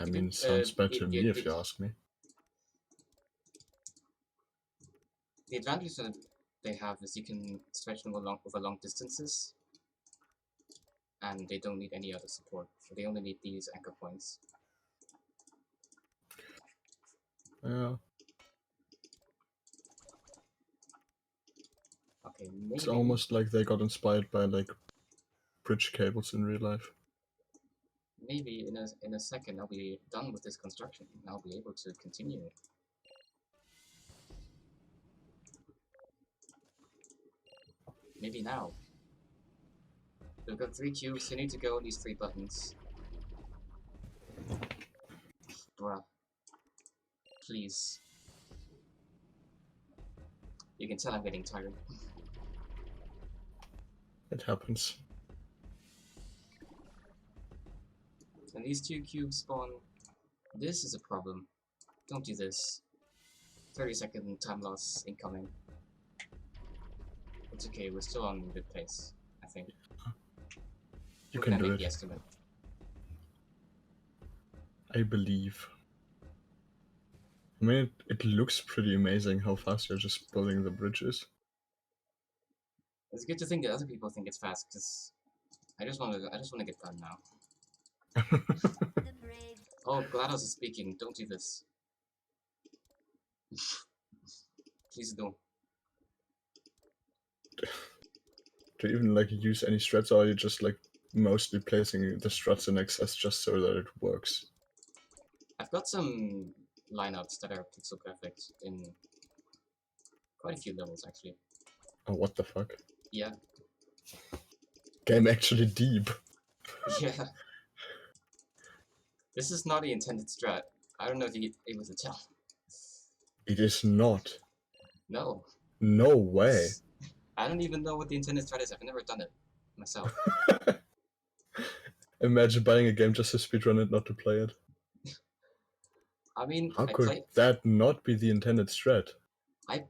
I mean, sounds bad to me if the you ask me. advantage that they have is you can stretch them over long distances, and they don't need any other support. They only need these anchor points. Yeah. Okay, It's maybe. almost like they got inspired by like bridge cables in real life. Maybe in a second I'll be done with this construction and I'll be able to continue. Maybe now. We've got 3 cubes, you need to go on these 3 buttons. Bruh. Please. You can tell I'm getting tired. It happens. And these 2 cubes spawn. This is a problem. Don't do this. 30-second time loss incoming. It's okay, we're still on good pace, I think. You We're can gonna do make the it. estimate. I believe. I mean, it looks pretty amazing how fast you're just building the bridges. It's good to think that other people think it's fast, because I just wanna get done now. The brave. Oh, GLaDOS is speaking, don't do this. Please don't. Do you even like use any struts, or are you just like mostly placing the struts in excess just so that it works? I've got some lineouts that are pixel perfect in quite a few levels, actually. Oh, what the fuck? Yeah, Game actually deep. yeah. This is not the intended strat. I don't know if you're able to tell. It is not. No. No way. I don't even know what the intended strat is. I've never done it myself. Imagine buying a game just to speedrun it, not to play it. I mean, How could that not be the intended strat? I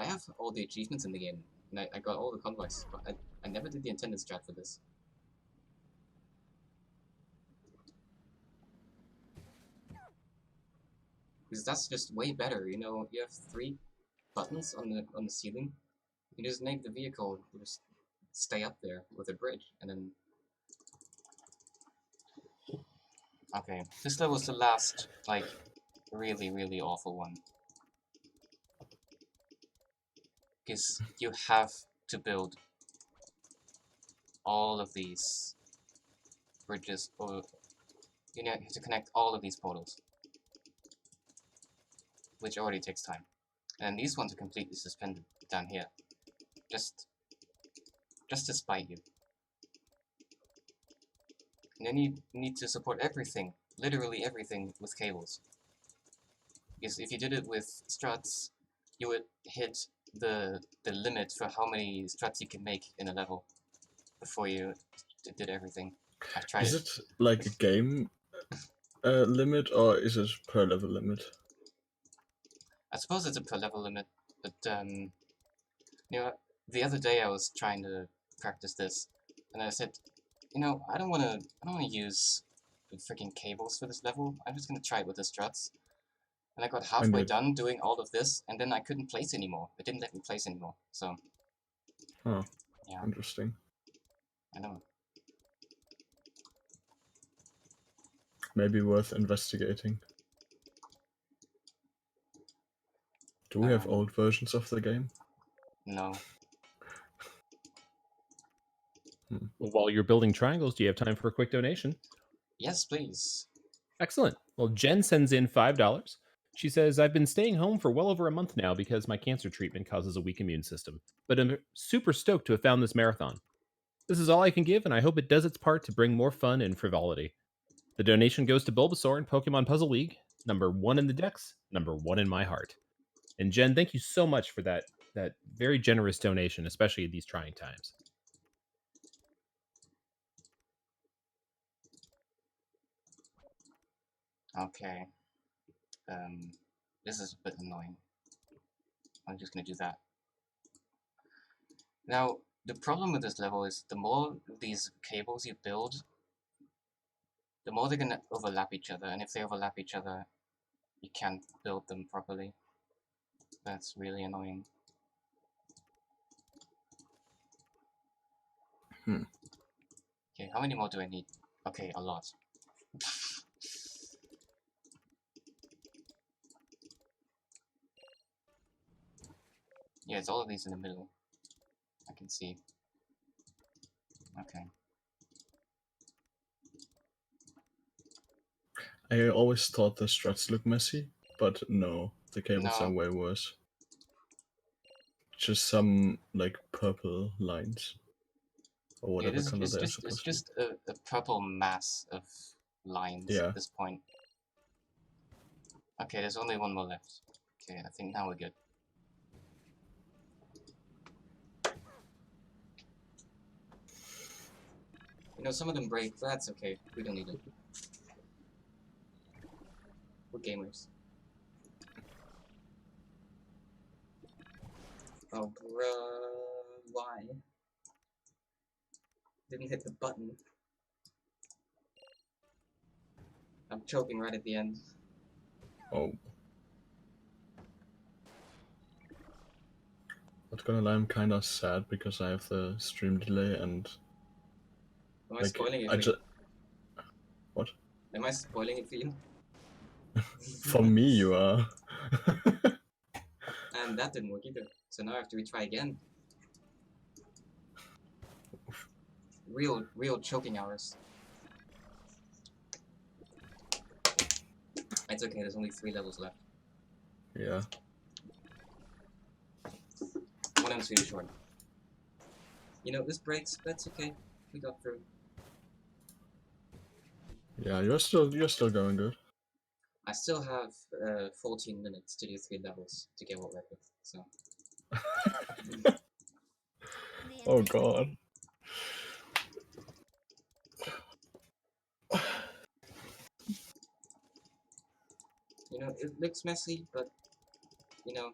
have all the achievements in the game, and I got all the convoys, but I never did the intended strat for this. Because that's just way better, you know, you have 3 buttons on the ceiling. You just make the vehicle just stay up there with a bridge, and then... Okay, this level is the last, like, really, really awful one. Because you have to build all of these bridges, or you have to connect all of these portals, which already takes time. And these ones are completely suspended down here, just to spite you. And then you need to support everything, literally everything, with cables. Because if you did it with struts, you would hit the limit for how many struts you can make in a level before you did everything. I've tried Is it. it like a game limit, or is it per level limit? I suppose it's a per level limit, but you know, the other day I was trying to practice this, and I said, you know, I don't want to use the freaking cables for this level. I'm just gonna try it with the struts. And I got halfway done doing all of this, and then I couldn't place anymore. It didn't let me place anymore. So, Huh. yeah, Interesting. I know. Maybe worth investigating. Do we have old versions of the game? No. Well, while you're building triangles, do you have time for a quick donation? Yes, please. Excellent. Well, Jen sends in $5. She says, I've been staying home for well over a month now because my cancer treatment causes a weak immune system, but I'm super stoked to have found this marathon. This is all I can give, and I hope it does its part to bring more fun and frivolity. The donation goes to Bulbasaur and Pokemon Puzzle League, #1 in the decks, #1 in my heart. And Jen, thank you so much for that very generous donation, especially in these trying times. Okay. This is a bit annoying. I'm just gonna do that. Now, the problem with this level is the more these cables you build, the more they're gonna overlap each other, and if they overlap each other, you can't build them properly. That's really annoying. Okay, how many more do I need? Okay, a lot. Yeah, it's all of these in the middle. I can see. Okay. I always thought the struts look messy, but no, the cables are No. way worse. Just some like purple lines, or Yeah, whatever color they're it's supposed to be. just a purple mass of lines Yeah. at this point. Okay, there's only one more left. Okay, I think now we're good. You know, some of them break, but that's okay. We don't need it. We're gamers. Oh, bruh, why? Didn't hit the button. I'm choking right at the end. Oh. Not gonna lie, I'm kinda sad because I have the stream delay and Am I like spoiling it I for just you? what? Am I spoiling it for you? For me you are. And that didn't work either. So now I have to retry again. Real choking hours. It's okay, there's only 3 levels left. Yeah. 1 and 2 short. You know, this breaks, but it's okay. We got through. Yeah, you're still going good. I still have 14 minutes to do 3 levels to get what record, so... Oh god. You know, it looks messy, but, you know,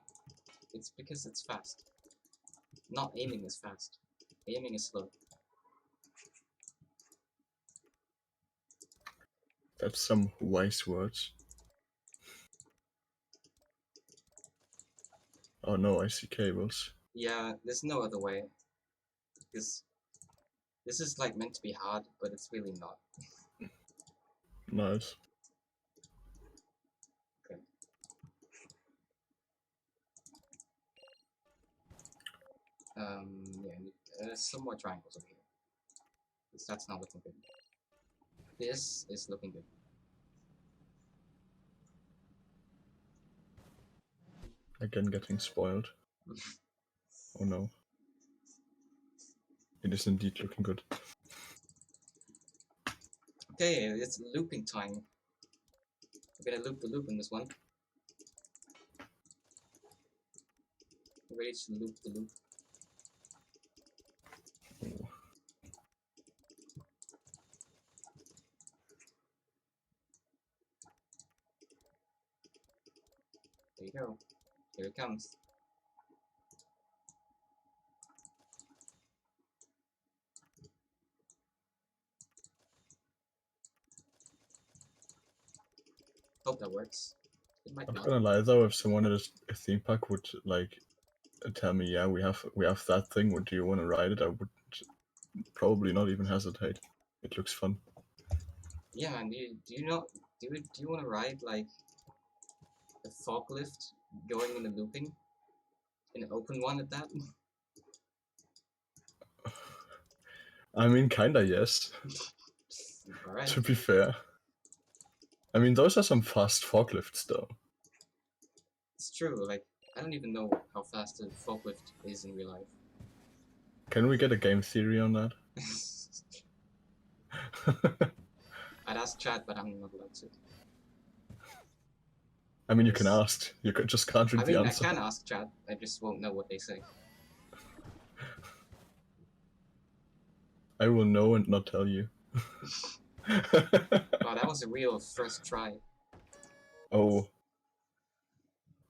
it's because it's fast. Not aiming is fast. Aiming is slow. That's some wise words. Oh no, I see cables. Yeah, there's no other way. Because This is like meant to be hard, but it's really not. Nice. Okay. Yeah, I need some more triangles over here. That's not looking good. This is looking good. Again, getting spoiled. Oh no. It is indeed looking good. Okay, it's looping time. We're gonna loop the loop in this one. Ready to loop the loop. Ooh. There you go. Here it comes. Hope that works. It might I'm not. gonna lie though, if someone at a theme park would like tell me, yeah, we have that thing, what do you want to ride it? I would probably not even hesitate. It looks fun. Yeah, and do you want to ride like a forklift going in the looping? An open one at that? I mean, kinda yes. Alright. To be fair. I mean, those are some fast forklifts though. It's true, like, I don't even know how fast a forklift is in real life. Can we get a game theory on that? I'd ask chat, but I'm not allowed to. I mean, you can Yes. ask. You just can't read I the mean, I answer. can ask chat, I just won't know what they say. I will know and not tell you. Wow, that was a real first try. Oh.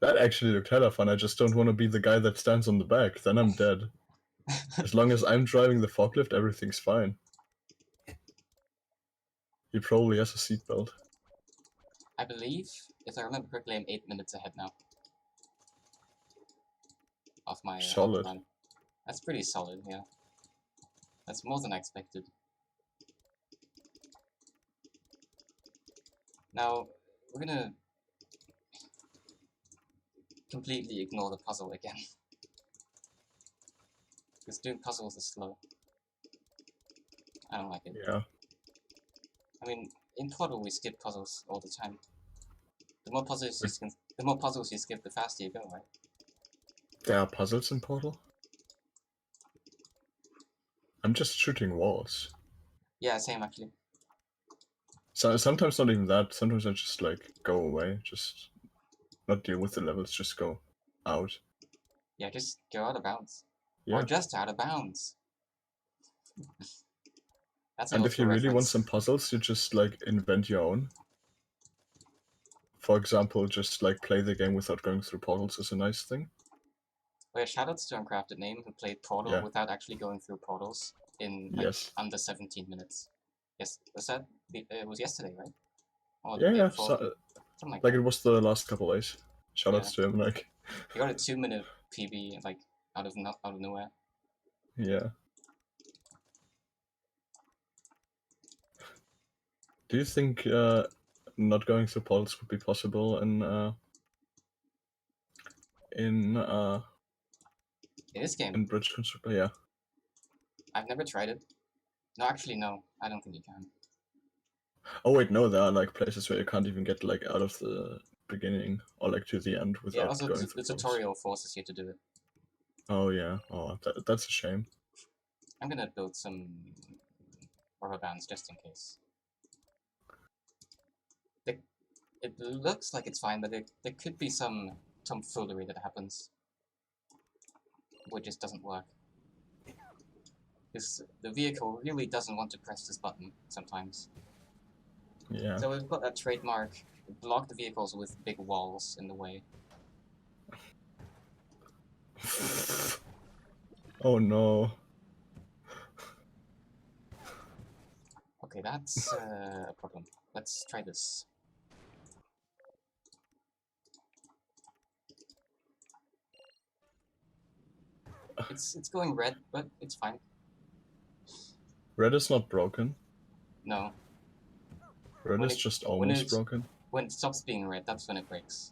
That actually looked hella fun. I just don't want to be the guy that stands on the back. Then I'm dead. As long as I'm driving the forklift, everything's fine. He probably has a seatbelt. I believe, if I remember correctly, I'm 8 minutes ahead now. Of my Solid. run. That's pretty solid, yeah. That's more than I expected. Now, we're gonna completely ignore the puzzle again. Because doing puzzles is slow. I don't like it. Yeah. I mean, in Portal we skip puzzles all the time. The more puzzles you skip, the faster you go, right? There are puzzles in Portal? I'm just shooting walls. Yeah, same actually. So sometimes not even that. Sometimes I just like go away. Just not deal with the levels. Just go out. Yeah, just go out of bounds. Yeah. Or just out of bounds. That's an And if you really want reference. some puzzles, you just like invent your own. For example, just like play the game without going through portals is a nice thing. Oh yeah, shoutouts to Uncrafted Name who played Portal Yeah. without actually going through portals in like Yes. under 17 minutes. Yes, was that? It was yesterday, right? Or the Yeah, day yeah. before? So, Something like like that. it was the last couple days. Shoutouts to him, like. He got a 2-minute PB like out of nowhere. Yeah. Do you think not going through portals would be possible in this game, in Bridge Constructor? Yeah. I've never tried it. No, actually, no. I don't think you can. Oh wait, no, there are like places where you can't even get like out of the beginning or like to the end Yeah, without also going the through portals. tutorial forces you to do it. Oh yeah. Oh, that's a shame. I'm gonna build some rubber bands just in case. It looks like it's fine, but there could be some tomfoolery that happens. Which just doesn't work. Because the vehicle really doesn't want to press this button sometimes. Yeah. So we've got that trademark, block the vehicles with big walls in the way. Oh no. Okay, that's a problem. Let's try this. It's going red, but it's fine. Red is not broken. No. Red When is it- just when almost it's- broken. When it stops being red, that's when it breaks.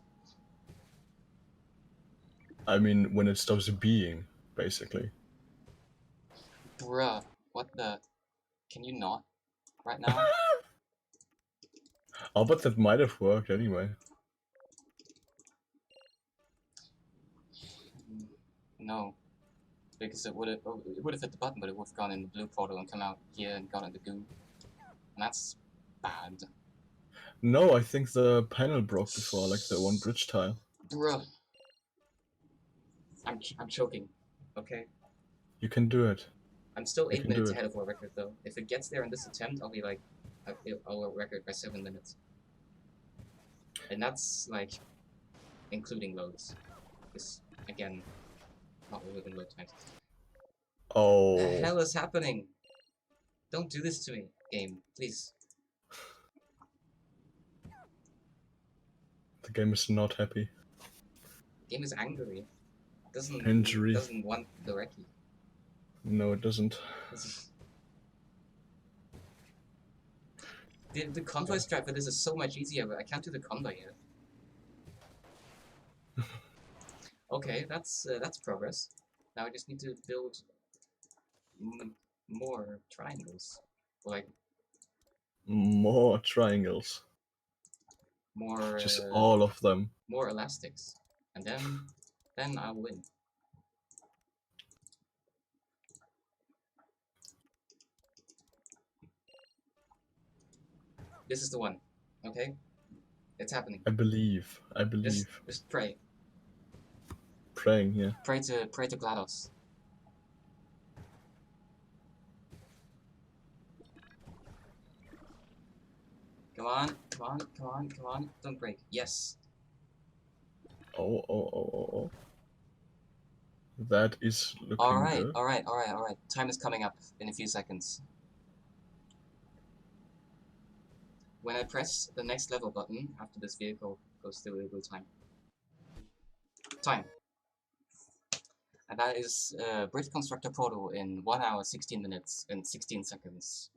I mean, when it stops being, basically. Bruh, what the? Can you not? Right now? Oh, but that might have worked anyway. No. Because it would have hit the button, but it would have gone in the blue portal and come out here and gone in the goo. And that's bad. No, I think the panel broke before, like the one bridge tile. Bruh. I'm choking. Okay? You can do it. I'm still You 8 can minutes do it. ahead of our record, though. If it gets there in this attempt, I'll be like, I'll record by 7 minutes. And that's, like, including loads. Because, again, not within load times. Oh. The hell is happening? Don't do this to me, game. Please. The game is not happy. The game is angry. Injury. Doesn't want the recce. No, it doesn't. The convoy strat for this is so much easier, but I can't do the convoy yet. Okay, that's progress. Now I just need to build more triangles, like More triangles. more Just all of them. more elastics, and then I'll win. This is the one, okay? It's happening. I believe. Just pray. Praying, yeah. Pray to GLaDOS. Come on, come on, come on, come on. Don't break. Yes. Oh. That is looking good. Alright. Time is coming up in a few seconds. When I press the next level button after this vehicle goes through, it will time. Time. And that is Bridge Constructor Portal in 1 hour, 16 minutes, and 16 seconds.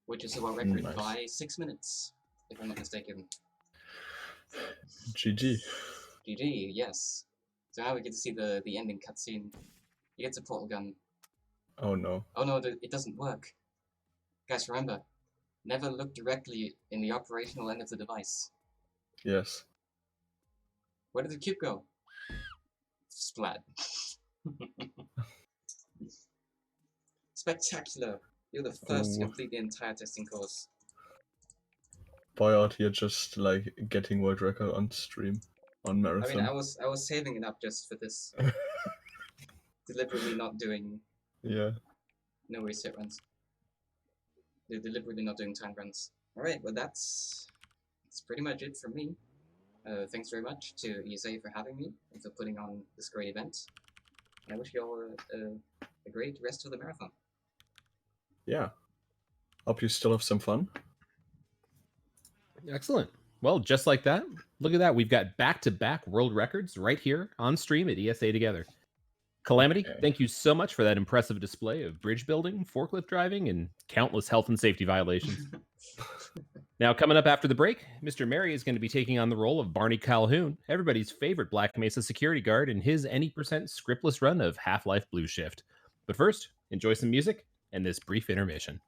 Which is our record Nice. by 6 minutes, if I'm not mistaken. GG. GG, yes. So now we get to see the ending cutscene. He gets a portal gun. Oh no. Oh no, it doesn't work. Guys, remember, never look directly in the operational end of the device. Yes. Where did the cube go? Splat. Spectacular. You're the first to Ooh. complete the entire testing course. Boy out here just like getting world record on stream. On I marathon. mean, I was saving it up just for this. Deliberately not doing Yeah. no reset runs. They're deliberately not doing time runs. Alright, well that's pretty much it from me. Thanks very much to ESA for having me and for putting on this great event. And I wish you all a great rest of the marathon. Yeah. Hope you still have some fun. Excellent. Well, just like that, look at that. We've got back-to-back world records right here on stream at ESA Together. Calamity, Okay. thank you so much for that impressive display of bridge building, forklift driving, and countless health and safety violations. Now, coming up after the break, Mr. Mary is going to be taking on the role of Barney Calhoun, everybody's favorite Black Mesa security guard, in his any% scriptless run of Half-Life Blue Shift. But first, enjoy some music and this brief intermission.